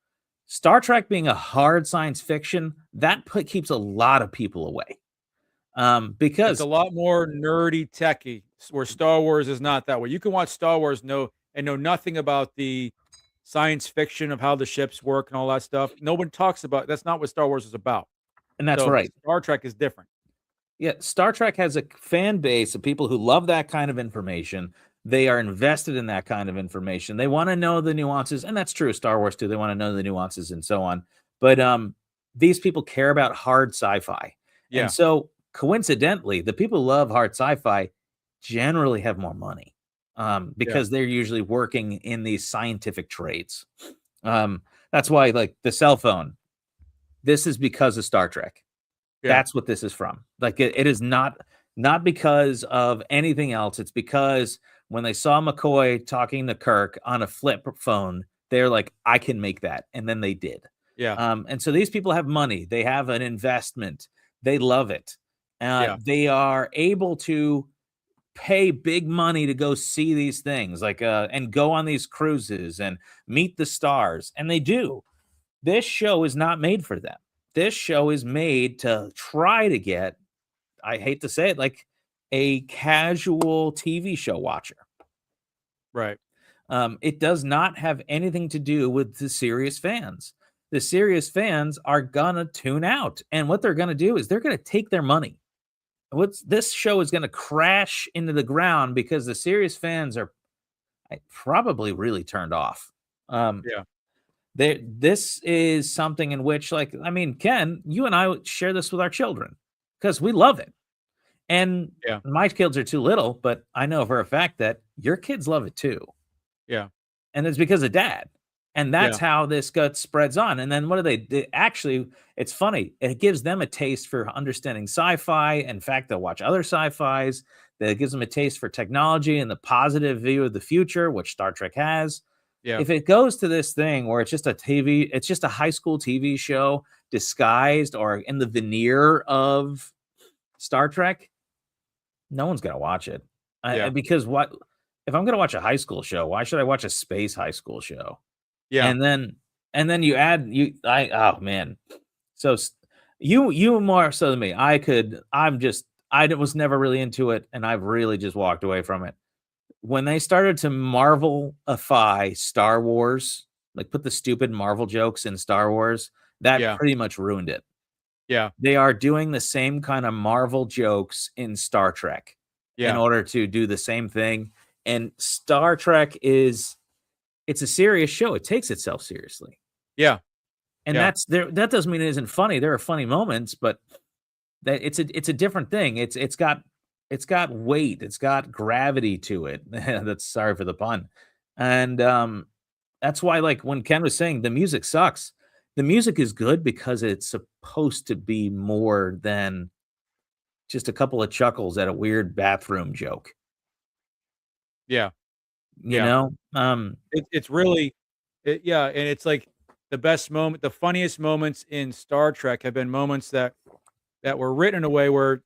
Star Trek being a hard science fiction, that keeps a lot of people away. It's a Because lot more nerdy techy, where Star Wars is not that way. You can watch Star Wars know nothing about the science fiction of how the ships work and all that stuff. No one talks about that's not what Star Wars is about. and that's So, but right. Star Trek is different. Yeah, Star Trek has a fan base of people who love that kind of information. They are invested in that kind of information. They want to know the nuances, and that's true of Star Wars too. They want to know the nuances and so on. But these people care about hard sci-fi, and Yeah. so coincidentally, the people who love hard sci-fi generally have more money Yeah. because they're usually working in these scientific trades. That's why, like the cell phone, this is because of Star Trek. Yeah. That's what this is from. Like it is not because of anything else. It's because when they saw McCoy talking to Kirk on a flip phone, they're like, I can make that. And then they did. Yeah. And so these people have money, they have an investment, they love it. Yeah. They are able to pay big money to go see these things, like and go on these cruises and meet the stars. And they do. This show is not made for them. This show is made to try to get, I hate to say it, like a casual TV show watcher. Right. It does not have anything to do with the serious fans. The serious fans are gonna tune out, and what they're gonna do is they're gonna take their money. This show is gonna crash into the ground because the serious fans are probably really turned off. Um, Yeah. this is something in which, like, I mean, Ken, you and I share this with our children because we love it. And Yeah. my kids are too little, but I know for a fact that your kids love it too. Yeah. And it's because of dad. And that's Yeah. how this gut spreads on. And then what do they actually, it's funny. It gives them a taste for understanding sci-fi. In fact, they'll watch other sci-fis. That gives them a taste for technology and the positive view of the future, which Star Trek has. Yeah. If it goes to this thing where it's just a TV, it's just a high school TV show disguised or in the veneer of Star Trek, no one's gonna watch it. Yeah. Because what if I'm gonna watch a high school show? Why should I watch a space high school show? Yeah. And then you add you I oh man. So you more so than me. I was never really into it, and I've really just walked away from it. When they started to Marvel-ify Star Wars, like put the stupid Marvel jokes in Star Wars, that Yeah. pretty much ruined it. Yeah. They are doing the same kind of Marvel jokes in Star Trek in Yeah. order to do the same thing. And Star Trek it's a serious show. It takes itself seriously. Yeah. And Yeah. that doesn't mean it isn't funny. There are funny moments, but that it's a different thing. It's got weight, it's got gravity to it. That's sorry for the pun. And that's why, like when Ken was saying the music sucks, the music is good because it's supposed to be more than just a couple of chuckles at a weird bathroom joke. Yeah. You Yeah. know? It's really yeah, and it's like the funniest moments in Star Trek have been moments that were written in a way where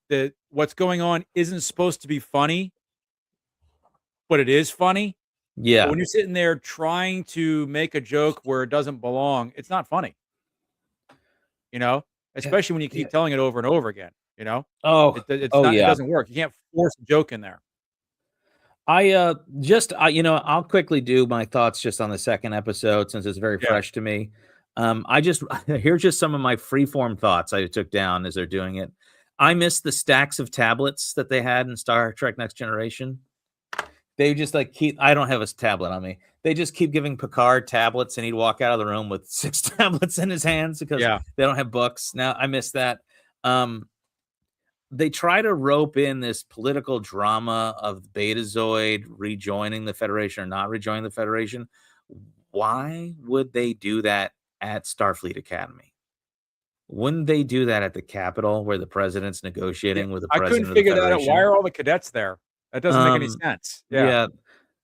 what's going on isn't supposed to be funny, but it is funny. But Yeah. when you're sitting there trying to make a joke where it doesn't belong, it's not funny, you know? Yeah, Especially when you yeah. keep telling it over and over again, you know? Oh, It's oh not it yeah. doesn't work. You can't force a joke in there. I'll quickly do my thoughts just on the second episode since it's very Yeah. fresh to me. I just here's just some of my freeform thoughts I took down as they're doing it. I miss the stacks of tablets that they had in Star Trek Next Generation. They just like keep. I don't have a tablet on me. They just keep giving Picard tablets, and he'd walk out of the room with 6 tablets in his hands because Yeah. they don't have books. Now I miss that. They try to rope in this political drama of Betazoid rejoining the Federation or not rejoining the Federation. Why would they do that at Starfleet Academy? Wouldn't they do that at the Capitol where the president's Yeah. negotiating with the I couldn't president of the figure that out. Why Federation? are all the cadets there? That doesn't make any sense. Yeah. Yeah.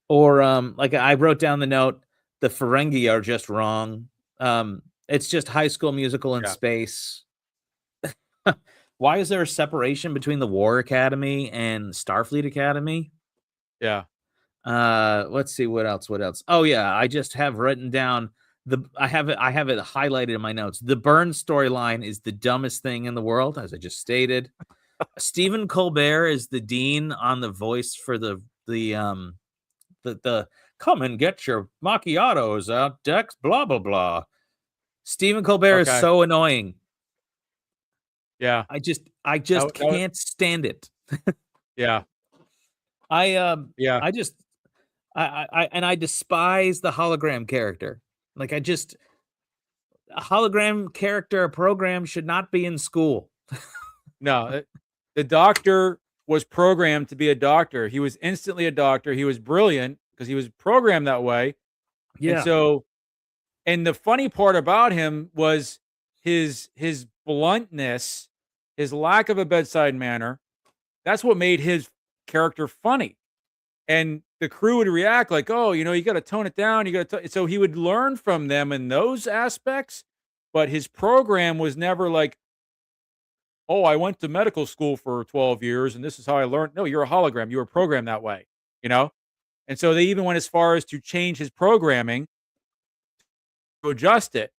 Or like I wrote down the note, the Ferengi are just wrong. It's just High School Musical in Yeah. space. Why is there a separation between the War Academy and Starfleet Academy? Yeah. Let's see what else. Oh yeah, I just have written down I have it highlighted in my notes. The Burns storyline is the dumbest thing in the world, as I just stated. Stephen Colbert is the dean on the voice for the come and get your macchiatos out decks, blah blah blah. Stephen Colbert is Okay. so annoying. Yeah. I just That was can't stand it. yeah. I Yeah. I despise the hologram character. Like a hologram character program should not be in school. No, the doctor was programmed to be a doctor. He was instantly a doctor. He was brilliant because he was programmed that way. And so, and the funny part about him was his bluntness, his lack of a bedside manner. That's what made his character funny. And the crew would react like, "Oh, you got to tone it down. You got to." So he would learn from them in those aspects, but his program was never like, "Oh, I went to medical school for 12 years and this is how I learned." No, you're a hologram. You were programmed that way, you know? And so they even went as far as to change his programming to adjust it.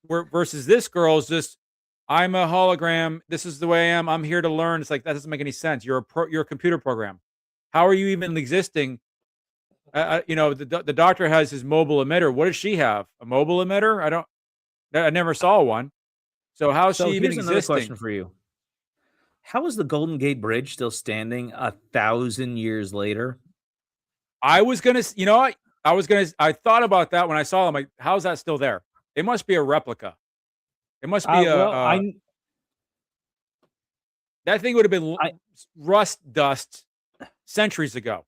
Versus this girl's just, "I'm a hologram. This is the way I am. I'm here to learn." It's like that doesn't make any sense. You're a computer program. How are you even existing? The doctor has his mobile emitter. What does she have? A mobile emitter? I never saw one. So how is she So even here's another question existing? for you. How is the Golden Gate Bridge still standing 1,000 years later? I was gonna, you know what? I thought about that when I saw them. Like, how's that still there? It must be a replica. It must be Well, that thing would have been I rust dust centuries ago.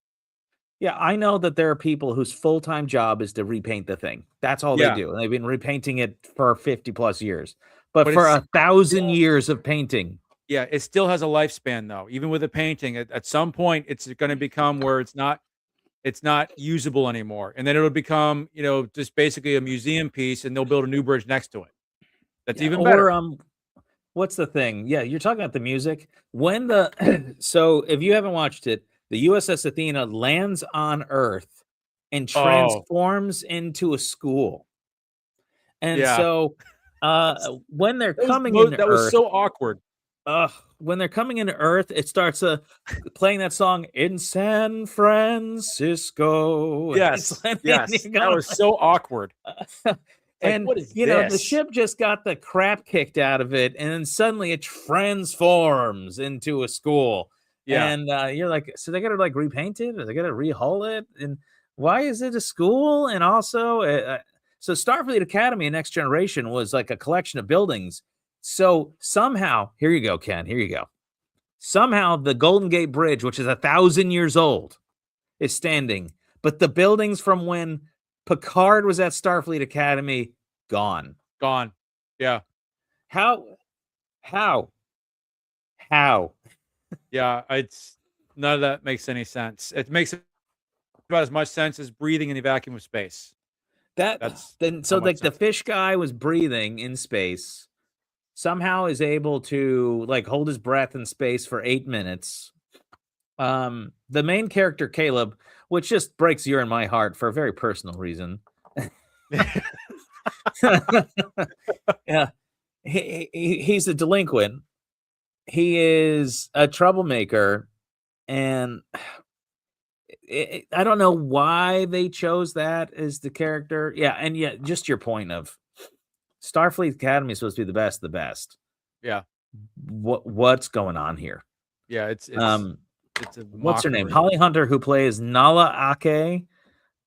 yeah, I know that there are people whose full-time job is to repaint the thing. That's all they Yeah, do. And they've been repainting it for 50 plus years. But but for it's 1,000 years of painting, yeah, it still has a lifespan though. Even with a painting, at some point, it's going to become where it's not usable anymore, and then it'll become just basically a museum piece, and they'll build a new bridge next to it. That's yeah, even or better. what's the thing? Yeah, you're talking about the music. When the so if you haven't watched it, the USS Athena lands on Earth and Oh transforms into a school. And yeah, so when they're that was coming into that was Earth, so awkward. when they're coming into Earth, it starts playing that song in San Francisco. Yes, And yes, you're that going was so awkward. like, It's like, and what is the this? ship just got the crap kicked out of it, and then suddenly it transforms into a school. Yeah, And you're like, so they gotta like repaint it, or they gotta rehull it, and why is it a school? And also, so Starfleet Academy and Next Generation was like a collection of buildings. So somehow, here you go, Ken. Here you go. Somehow, the Golden Gate Bridge, which is 1,000 years old, is standing, but the buildings from when Picard was at Starfleet Academy gone. gone. Yeah, How? How? How? yeah. It's none of that makes any sense. It makes about as much sense as breathing in the vacuum of space. That's Then how so much like the sense. fish guy was breathing in space, somehow is able to like hold his breath in space for 8 minutes. The main character Caleb, which just breaks you in my heart for a very personal reason. Yeah, he's a delinquent. He is a troublemaker, and I don't know why they chose that as the character. Yeah, and yeah, just your point of Starfleet Academy is supposed to be the best of the best. Yeah, What's going on here? yeah. It's Um, it's a What's her name? mockery. Holly Hunter, who plays Nala Ake,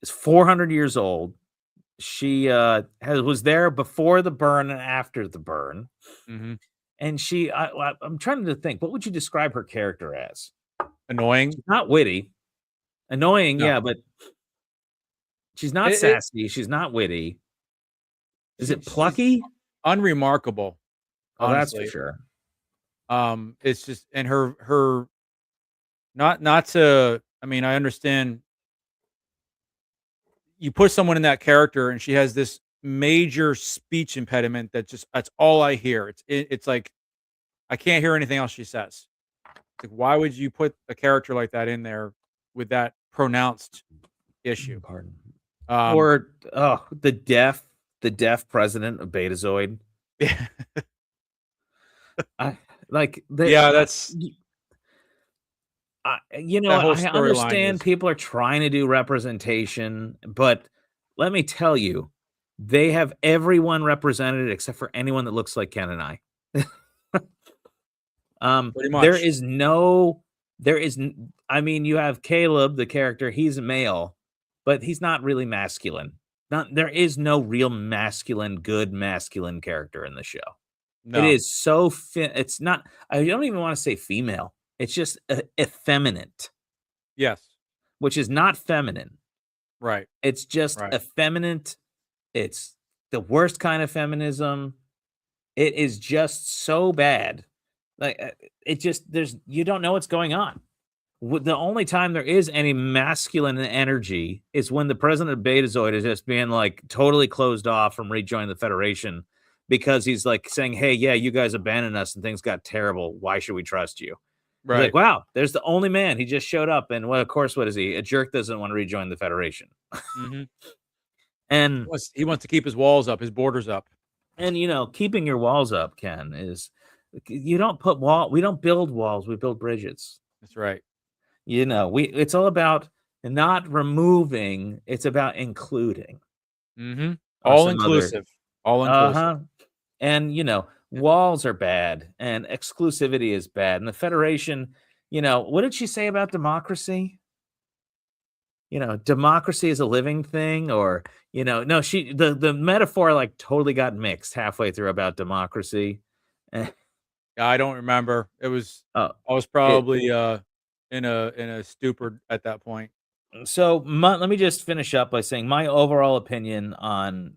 is 400 years old. She was there before the burn and after the burn. Mhm. And I'm trying to think, what would you describe her character as? Annoying? She's not witty. Annoying, No. yeah, but she's not It sassy. She's not witty. Is it she's plucky? unremarkable, Oh, that's for honestly. sure. It's just and her not to I mean, I understand you put someone in that character and she has this major speech impediment that's all I hear. It's like I can't hear anything else she says. It's like, why would you put a character like that in there with that pronounced issue? Pardon. Um, Or the deaf president of Betazoid. yeah, I like that's that whole I storyline understand is people are trying to do representation, but let me tell you, they have everyone represented except for anyone that looks like Ken and I. pretty There much. is no, there is, I mean, you have Caleb, the character, he's a male, but he's not really masculine. There is no real good masculine character in the show. It No. is so it's not, I don't even want to say female. It's just effeminate, Yes. which is not feminine. Right. It's just Right. effeminate. It's the worst kind of feminism. It is just so bad. Like you don't know what's going on. The only time there is any masculine energy is when the president of Betazoid is just being like totally closed off from rejoining the Federation because he's like saying, "Hey, yeah, you guys abandoned us and things got terrible. Why should we trust you?" He's like, Right. "Wow, there's the only man. He just showed up, and well, of course, what is he? A jerk doesn't want to rejoin the Federation." Mhm. And He wants to keep his walls up, his borders up. keeping your walls up, Ken, is you don't put we don't build walls, we build bridges. That's right. It's all about not removing, it's about including. Mhm. Or All some other inclusive. All inclusive. uh-huh. And walls are bad and exclusivity is bad. And the Federation, what did she say about democracy? Democracy is a living thing, or no, the metaphor like totally got mixed halfway through about democracy. Eh, Yeah, I don't remember. Oh, I was it probably, in a stupor at that point. So let me just finish up by saying my overall opinion on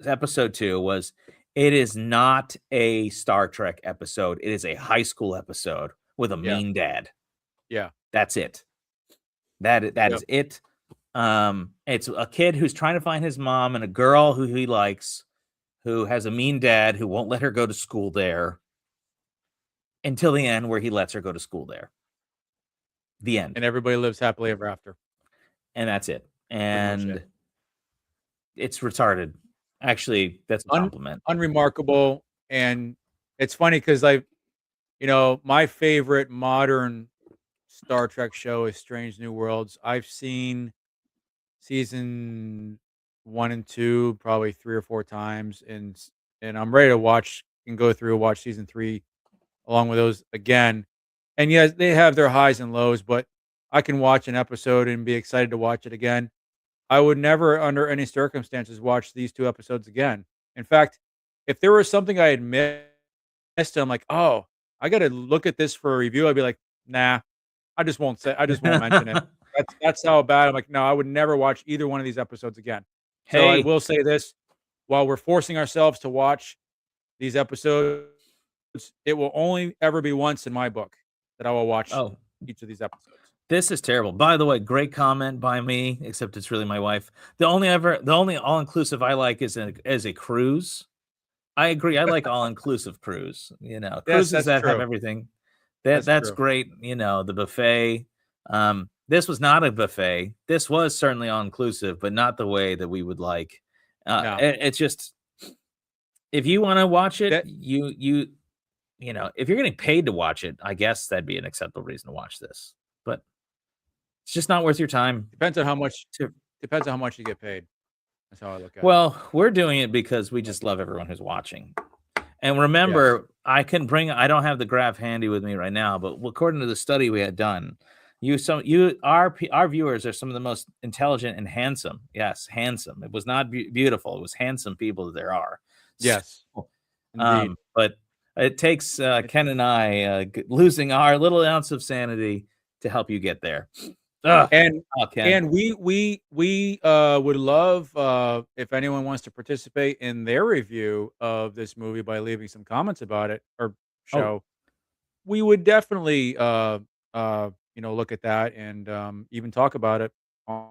episode 2 was it is not a Star Trek episode. It is a high school episode with a Yeah. mean dad. Yeah. That's it. That Yep. is it. It's a kid who's trying to find his mom and a girl who he likes, who has a mean dad who won't let her go to school there until the end, where he lets her go to school there. The end. And everybody lives happily ever after. And that's it. Pretty much And it. it's retarded. Actually, that's a compliment. Unremarkable, and it's funny 'cause my favorite modern Star Trek show is Strange New Worlds. I've seen season 1 and 2 probably 3 or 4 times, and I'm ready to watch and go through and watch season 3 along with those again. And yes, they have their highs and lows, but I can watch an episode and be excited to watch it again. I would never, under any circumstances, watch these 2 episodes again. In fact, if there was something I had missed, I'm like, "Oh, I gotta look at this for a review," I'd be like, "Nah, I just won't mention it." That's how bad I'm like, "No, I would never watch either one of these episodes again." So I Hey, will say this, while we're forcing ourselves to watch these episodes, it will only ever be once in my book that I will watch oh, each of these episodes. this is terrible. By the way, great comment by me, except it's really my wife. The only all inclusive I like is a cruise. I agree. I like all inclusive cruise. Yes, Cruises that's that have true. everything. That's That's true. great. The buffet. This was not a buffet. This was certainly all inclusive, but not the way that we would like. No. It's just, if you want to watch it, That if you're getting paid to watch it, I guess that'd be an acceptable reason to watch this. But it's just not worth your time. depends on how much To depends on how much you get paid. That's how I look at it. Well, we're doing it because we just love everyone who's watching. And Yes. remember, I don't have the graph handy with me right now, but according to the study we had done, Our viewers are some of the most intelligent and handsome. Yes, handsome. It was not beautiful. It was handsome people that there are. Yes, So, indeed. but it takes Ken and I losing our little ounce of sanity to help you get there. Ugh. And Oh, Ken. we would love if anyone wants to participate in their review of this movie by leaving some comments about it or Oh, show. We would definitely look at that and even talk about it on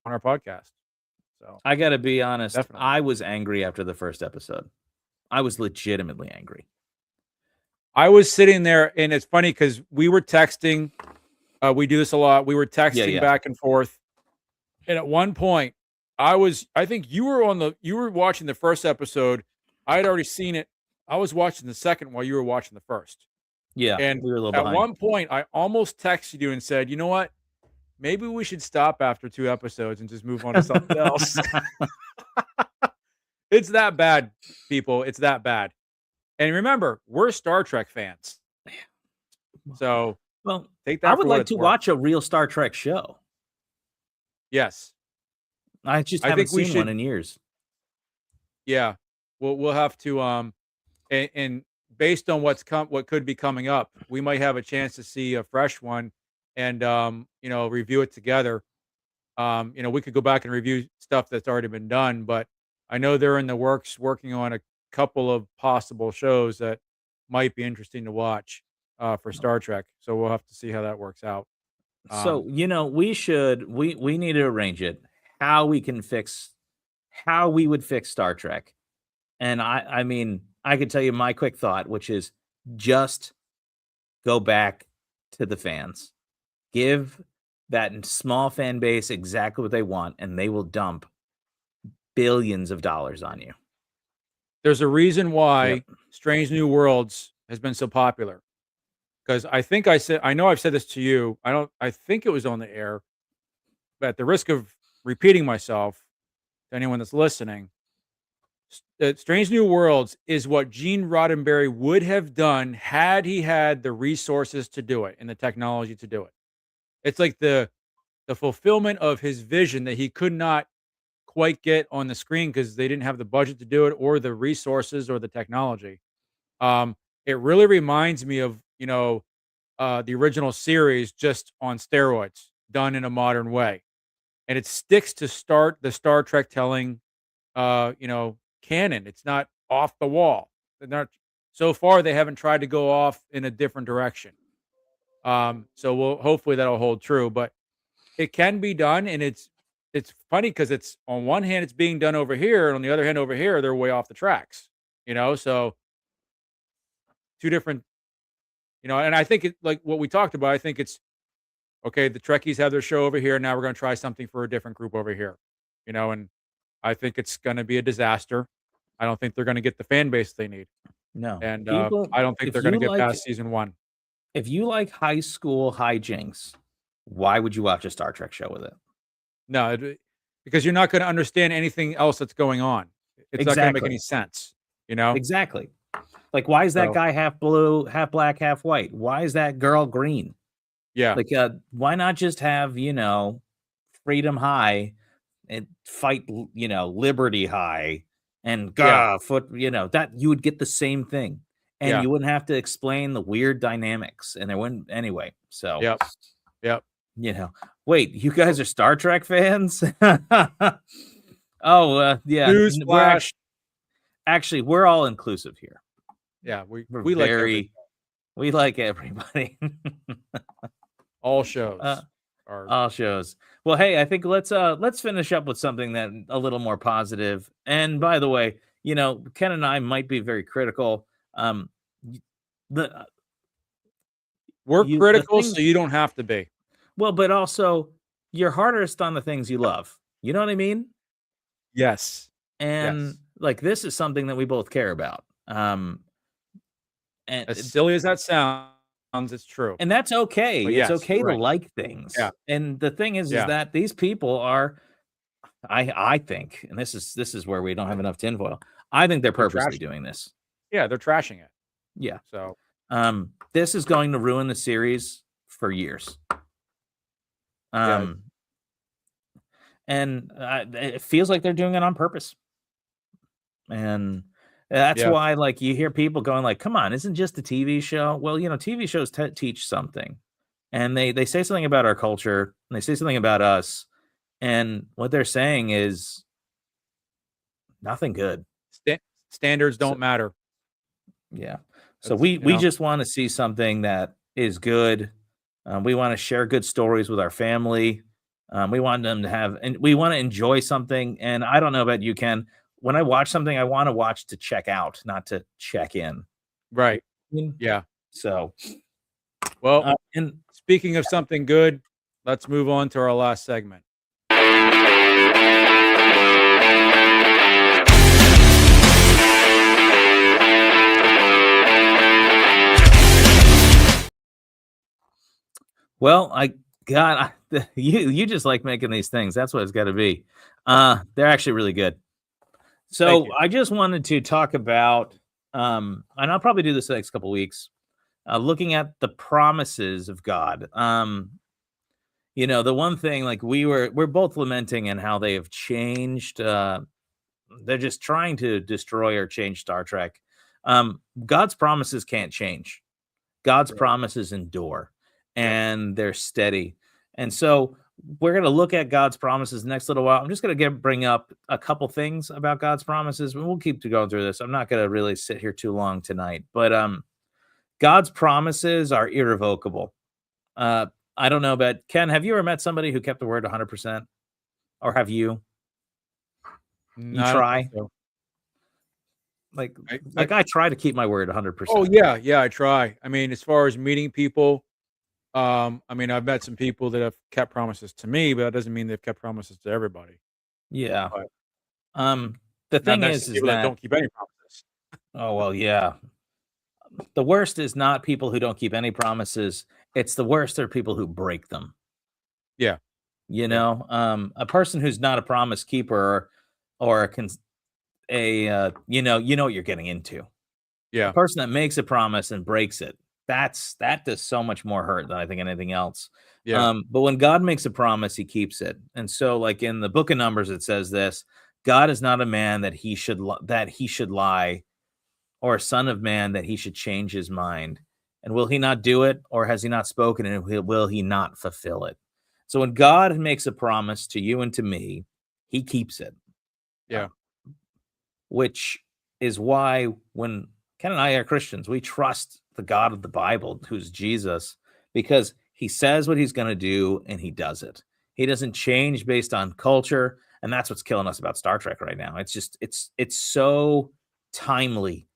our podcast. So I gotta be honest. definitely. I was angry after the first episode. I was legitimately angry. I was sitting there and it's funny because we were texting. We do this a lot. We were Yeah, texting yeah, back and forth. And at one point, I think you were watching the first episode. I had already seen it. I was watching the second while you were watching the first. yeah. And We were a little at behind. one point, I almost texted you and said, "You know what? Maybe we should stop after 2 episodes and just move on to something else." It's that bad, people. It's that bad. And remember, we're Star Trek fans. So Well, take I that would for what like it's to worth. watch a real Star Trek show. Yes. I just I haven't think we seen one should. in years. Yeah. We'll have to and based on what could be coming up, we might have a chance to see a fresh one and review it together. We could go back and review stuff that's already been done, but I know they're in the works working on a couple of possible shows that might be interesting to watch for Star Trek. So we'll have to see how that works out. So, we need to arrange it how we can fix how we would fix Star Trek. And I mean, I could tell you my quick thought, which is just go back to the fans. Give that small fan base exactly what they want, and they will dump billions of dollars on you. There's a reason Yep. why Strange New Worlds has been so popular. Because I know I've said this to you. I think it was on the air, but at the risk of repeating myself to anyone that's listening, Strange New Worlds is what Gene Roddenberry would have done had he had the resources to do it and the technology to do it. It's like the fulfillment of his vision that he could not quite get on the screen because they didn't have the budget to do it or the resources or the technology. Um, it really reminds me of the original series just on steroids, done in a modern way, and it sticks to start the Star Trek telling canon. It's not off the wall. They're not so far they haven't tried to go off in a different direction. So we'll hopefully that'll hold true, but it can be done and it's funny because it's on one hand it's being done over here, and on the other hand over here they're way off the tracks. So two different, and I think it like what we talked about, I think it's okay, the Trekkies have their show over here. Now we're going to try something for a different group over here, and I think it's going to be a disaster. I don't think they're going to get the fan base they need. No. And People, I don't think they're going to get past season one. if you like high school hijinks, why would you watch a Star Trek show with it? No, because you're not going to understand anything else that's going on. It's not going to make any Exactly. sense, you know? Exactly. Like, why is that So, guy half blue, half black, half white? Why is that girl green? yeah, Like, why not just have, Freedom High and fight, Liberty High and yeah, that you would get the same thing. And yeah, you wouldn't have to explain the weird dynamics. And there wouldn't anyway. So, yep, yep. wait, you guys are Star Trek fans? Oh, yeah. We're Newsflash. actually we're all inclusive here. Yeah, We're we like everything. we like everybody. All shows uh, are all shows. Well, hey, I think let's finish up with something that a little more positive. And by the way, Ken and I might be very critical. Y- the we're you the critical, things so you don't have to be. well, but also you're hardest on the things you love. You know what I mean? Yes, And yes. like this is something that we both care about. And As silly as that sounds, it's true. And that's okay. But It's yes, okay you're to right. like things. Yeah, And the thing is yeah. that these people are, I think, and this is where we don't have enough tinfoil. I think they're They're purposely trashing. doing this. Yeah, they're trashing it. Yeah. So This is going to ruin the series for years. Yeah. And it feels like they're doing it on purpose. And that's Yeah. why, like, you hear people going like, "Come on, isn't just a TV show?" Well, TV shows teach something, and they say something about our culture, and they say something about us, and what they're saying is nothing good. Sta Standards So don't matter. yeah, so That's we just want to see something that is good. We want to share good stories with our family. We want them to have, and we want to enjoy something. And I don't know about you, Ken. When I watch something, I want to watch to check out, not to check in. right. Mm. Yeah. So, Well, and speaking of something good, let's move on to our last segment. well, you just like making these things. That's what it's got to be. They're actually really good. Thank So you. I just wanted to talk about, and I'll probably do this the next couple weeks, looking at the promises of God. The one thing, like, we're both lamenting and how they have changed. They're just trying to destroy or change Star Trek. God's promises can't change. God's Right. promises endure, Yep. and they're steady. And so we're going to look at God's promises the next little while. I'm just going to bring up a couple things about God's promises, and we'll keep going through this. I'm not going to really sit here too long tonight, but God's promises are irrevocable. Uh, I don't know, but Ken, have you ever met somebody who kept the word 100%, or have you? You No, I don't think try, so. like, I I try to keep my word Oh, 100%. yeah, yeah, I try. I mean, as far as meeting people, I mean, I've met some people that have kept promises to me, but that doesn't mean they've kept promises to everybody. Yeah. But Um, the and I've thing met some is people that that, don't keep any promises. oh well, yeah. The worst is not people who don't keep any promises. It's the worst are people who break them. Yeah, yeah, A person who's not a promise keeper, or you know what you're getting into. A yeah, person that makes a promise and breaks it, that does so much more hurt than I think anything else. yeah, But when God makes a promise, he keeps it. And so, like in the book of Numbers, it says this: God is not a man that he should lie, or a son of man that he should change his mind. And will he not do it, or has he not spoken, and will he not fulfill it? So when God makes a promise to you and to me, he keeps it. Uh, yeah, which is why when Ken and I are Christians, we trust the God of the Bible, who's Jesus, because he says what he's going to do and he does it. He doesn't change based on culture, and that's what's killing us about Star Trek right now. It's so timely,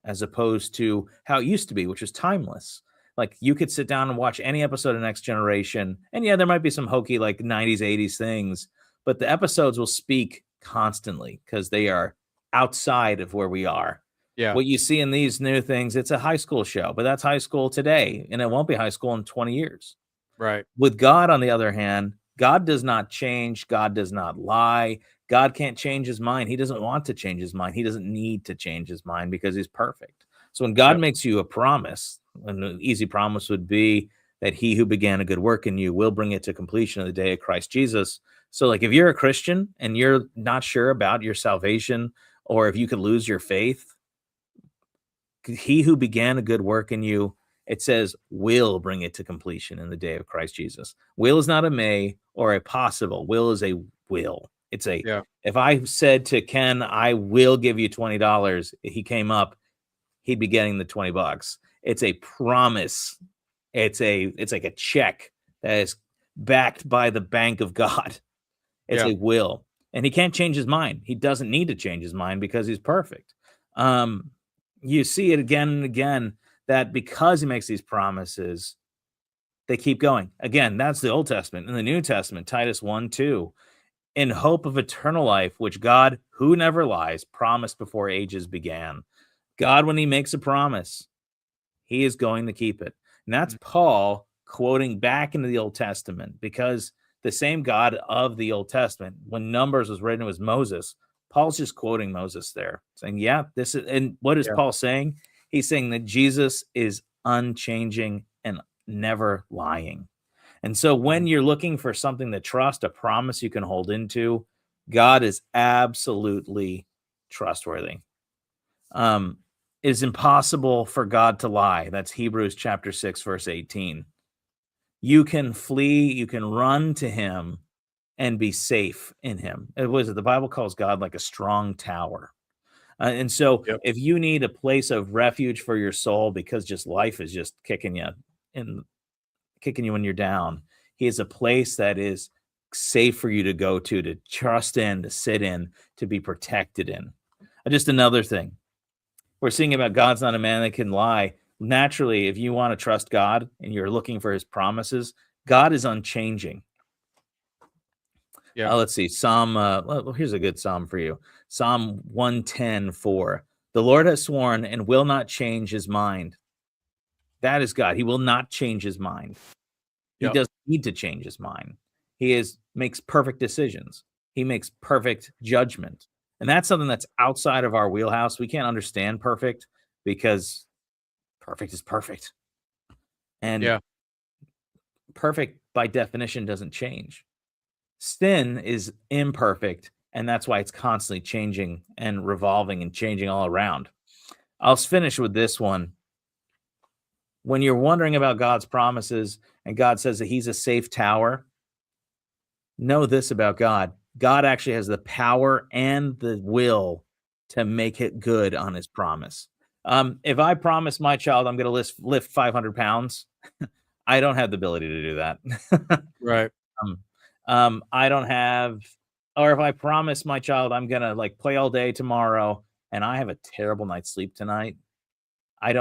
as opposed to how it used to be, which was timeless. Like, you could sit down and watch any episode of Next Generation, and yeah, there might be some hokey like 90s, 80s things, but the episodes will speak constantly because they are outside of where we are. yeah, What you see in these new things, it's a high school show, but that's high school today, and it won't be high school in 20 years. right. With God, on the other hand, God does not change. God does not lie. God can't change his mind. He doesn't want to change his mind. He doesn't need to change his mind because he's perfect. So when God Yep, makes you a promise, an easy promise would be that he who began a good work in you will bring it to completion of the day of Christ Jesus. So, like, if you're a Christian and you're not sure about your salvation, or if you could lose your faith, he who began a good work in you, it says, will bring it to completion in the day of Christ Jesus. Will is not a may or a possible. Will is a will. It's a, yeah, if I said to Ken, I will give you $20, he came up, he'd be getting the $20. It's a promise. It's like a check that is backed by the bank of God. It's yeah, a will. And he can't change his mind. He doesn't need to change his mind because he's perfect. Um, you see it again and again, that because he makes these promises, they keep going. Again, that's the Old Testament. In the New Testament, Titus 1:2, in hope of eternal life, which God, who never lies, promised before ages began. God, when he makes a promise, he is going to keep it. And that's mm, Paul quoting back into the Old Testament, because the same God of the Old Testament, when Numbers was written, it was Moses. Paul's just quoting Moses there, saying, yeah, this is, and what is yeah, Paul saying? He's saying that Jesus is unchanging and never lying. And so when Mhm. you're looking for something to trust, a promise you can hold into, God is absolutely trustworthy. Um, it is impossible for God to lie. That's Hebrews chapter 6, verse 18. You can flee, you can run to him and be safe in him. It was the Bible calls God like a strong tower. And so Yep. if you need a place of refuge for your soul because just life is just in kicking you when you're down, he is a place that is safe for you to go to trust in, to sit in, to be protected in. Just another thing we're seeing about God's not a man that can lie. Naturally, if you want to trust God and you're looking for his promises, God is unchanging. Yeah. Let's see. Here's a good psalm for you. Psalm 110:4. The Lord has sworn and will not change his mind. That is God. He will not change his mind. He Yep. doesn't need to change his mind. Makes perfect decisions. He makes perfect judgment. And that's something that's outside of our wheelhouse. We can't understand perfect because perfect is perfect. And Yeah. perfect by definition doesn't change. Sin is imperfect, and that's why it's constantly changing and revolving and changing all around. I'll finish with this one. When you're wondering about God's promises and God says that he's a safe tower, know this about God. God actually has the power and the will to make it good on his promise. If I promise my child I'm going to lift 500 pounds, I don't have the ability to do that. Right. Um, I don't have, or if I promise my child I'm gonna like play all day tomorrow and I have a terrible night's sleep tonight, I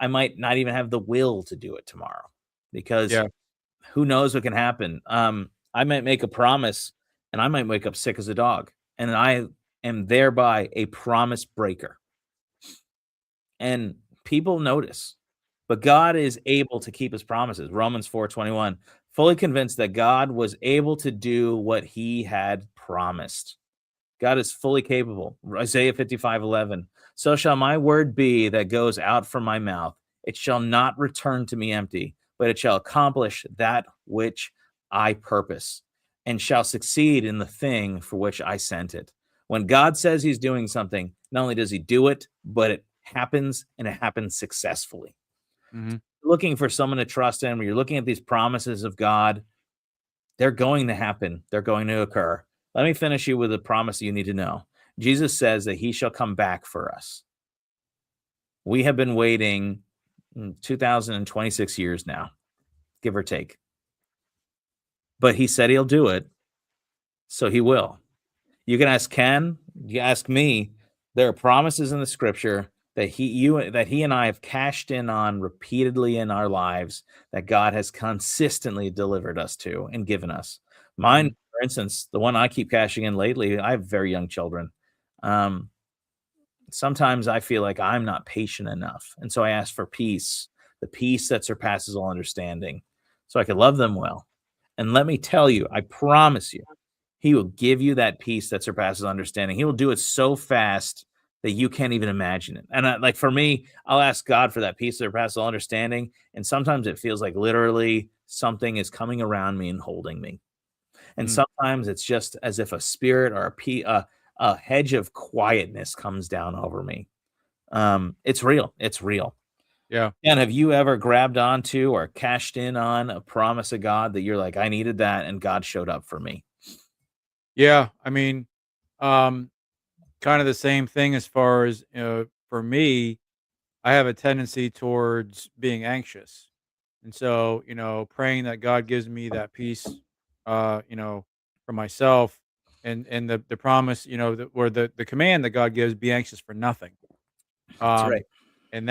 might not even have the will to do it tomorrow because Yeah. who knows what can happen. I might make a promise and I might wake up sick as a dog, and I am thereby a promise breaker. And people notice. But God is able to keep his promises. Romans 4:21, fully convinced that God was able to do what he had promised. God is fully capable. Isaiah 55:11, so shall my word be that goes out from my mouth. It shall not return to me empty, but it shall accomplish that which I purpose and shall succeed in the thing for which I sent it. When God says he's doing something, not only does he do it, but it happens and it happens successfully. Mhm. Looking for someone to trust in, when you're looking at these promises of God, they're going to happen. They're going to occur. Let me finish you with a promise you need to know. Jesus says that he shall come back for us. We have been waiting 2026 years now, give or take. But he said he'll do it, so he will. You can ask Ken, you ask me. There are promises in the scripture that he and I have cashed in on repeatedly in our lives that God has consistently delivered us to and given us. Mine, Mhm. for instance, the one I keep cashing in lately, I have very young children. Um, Sometimes I feel like I'm not patient enough. And so I ask for peace, the peace that surpasses all understanding, so I can love them well. And let me tell you, I promise you, he will give you that peace that surpasses understanding. He will do it so fast that you can't even imagine it. And like for me, I'll ask God for that peace that surpasses all understanding. And sometimes it feels like literally something is coming around me and holding me. And Mm. sometimes it's just as if a spirit or a hedge of quietness comes down over me. It's real. It's real. Yeah. And have you ever grabbed onto or cashed in on a promise of God that you're like, I needed that, and God showed up for me? Yeah. I mean, um, kind of the same thing as far as, for me, I have a tendency towards being anxious. And so, praying that God gives me that peace, for myself and the promise, or the command that God gives, be anxious for nothing. That's right. Um, and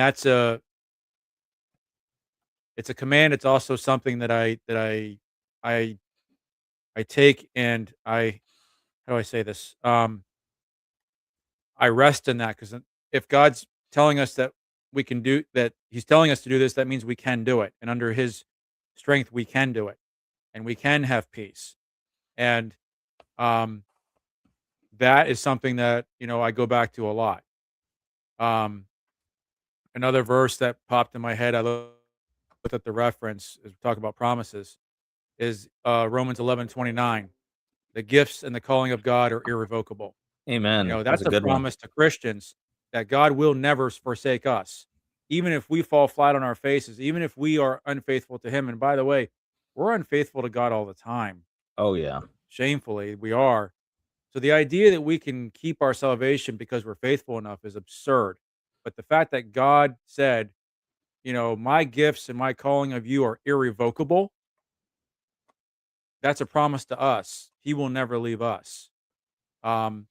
it's a command. It's also something I, I take and how do I say this? I rest in that because if God's telling us that we can do that, he's telling us to do this, that means we can do it. And under his strength, we can do it and we can have peace. And, um, that is something that, I go back to a lot. Um, Another verse that popped in my head, I looked at the reference as we talk about promises. is Romans 11:29. The gifts and the calling of God are irrevocable. Amen. That's That's a a good one. promise to Christians that God will never forsake us, even if we fall flat on our faces, even if we are unfaithful to Him. And by the way, we're unfaithful to God all the time. Oh yeah. Shamefully, we are. So the idea that we can keep our salvation because we're faithful enough is absurd. But the fact that God said, my gifts and my calling of you are irrevocable, that's a promise to us. He will never leave us. Um,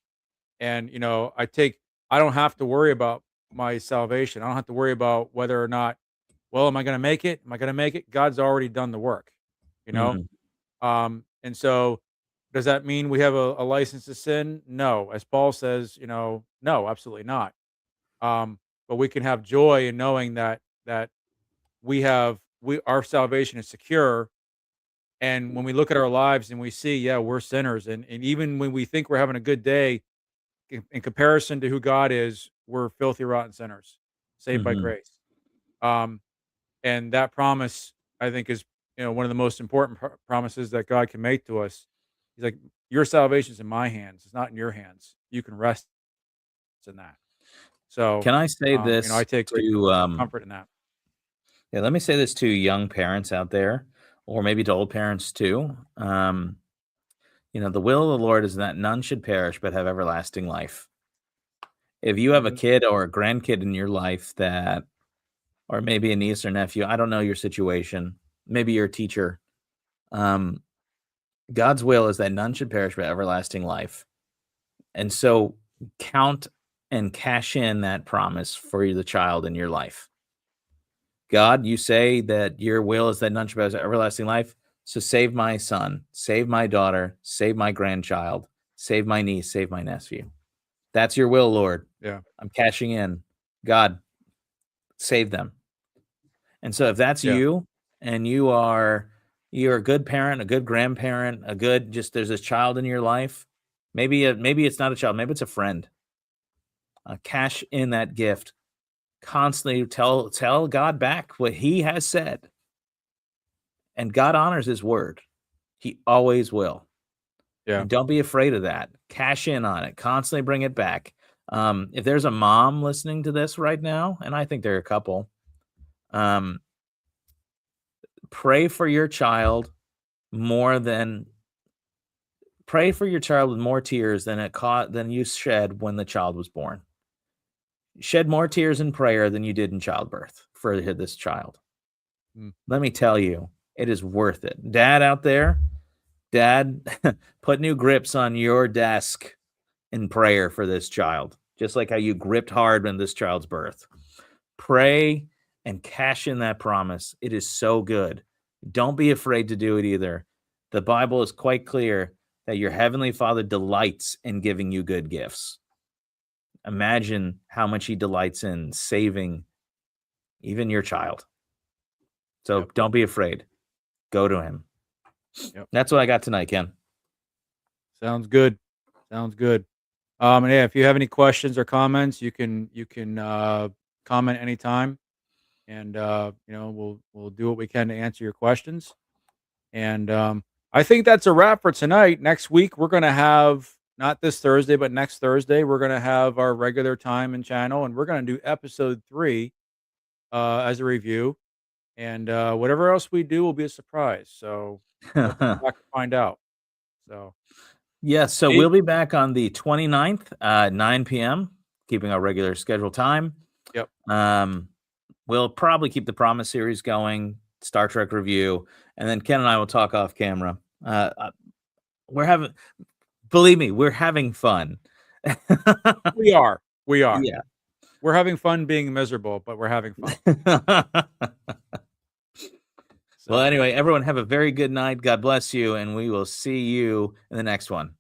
and I don't have to worry about my salvation. I don't have to worry about whether or not, well, am I going to make it? Am I going to make it? God's already done the work, you know? Mhm. And so does that mean we have a license to sin? No. As Paul says, no, absolutely not. But we can have joy in knowing that our salvation is secure. And when we look at our lives and we see, yeah, we're sinners. And even when we think we're having a good day, in comparison to who God is, we're filthy, rotten sinners, saved by Mhm. grace. Um, and that promise, I think, is one of the most important promises that God can make to us. He's like, "Your salvation is in my hands; it's not in your hands. You can rest in that." So, Can I say I this take great to comfort in that. yeah, let me say this to young parents out there, or maybe to old parents too. The will of the Lord is that none should perish but have everlasting life. If you have a Mhm. kid or a grandkid in your life that, or maybe a niece or nephew, I don't know your situation, maybe you're a teacher. Um, God's will is that none should perish but everlasting life. And so count and cash in that promise for the child in your life. God, you say that your will is that none should perish but everlasting life. So save my son, save my daughter, save my grandchild, save my niece, save my nephew. That's your will, Lord. Yeah, I'm cashing in. God, save them. And so if that's yeah, you and you're a good parent, a good grandparent, a good just there's this child in your life, maybe it's not a child, maybe it's a friend. Cash in that gift. Constantly tell God back what he has said. And God honors his word. He always will. yeah. And don't be afraid of that. Cash in on it. Constantly bring it back. If there's a mom listening to this right now, and I think there are a couple, um, pray for your child more than pray for your child with more tears than you shed when the child was born. Shed more tears in prayer than you did in childbirth for this child. Mm, Let me tell you, it is worth it. Dad out there, dad, put new grips on your desk in prayer for this child, just like how you gripped hard when this child's birth. Pray and cash in that promise. It is so good. Don't be afraid to do it either. The Bible is quite clear that your heavenly Father delights in giving you good gifts. Imagine how much he delights in saving even your child. So yep, don't be afraid. Go to him. yep. That's what I got tonight, Ken. Sounds good. Sounds good. And yeah, if you have any questions or comments, you can comment anytime, and we'll do what we can to answer your questions. And I think that's a wrap for tonight. Next week we're gonna have, not this Thursday, but next Thursday we're gonna have our regular time and channel, and we're gonna do episode 3 as a review. And whatever else we do will be a surprise. So you'll have to come back and find out. So Yes, so hey, we'll be back on the 29th, 9 p.m., keeping our regular scheduled time. yep. Um, we'll probably keep the Promise series going, Star Trek review, and then Ken and I will talk off camera. We're having, believe me, we're having fun. We are. We are. Yeah. We're having fun being miserable, but we're having fun. Well, So anyway, everyone have a very good night. God bless you, and we will see you in the next one.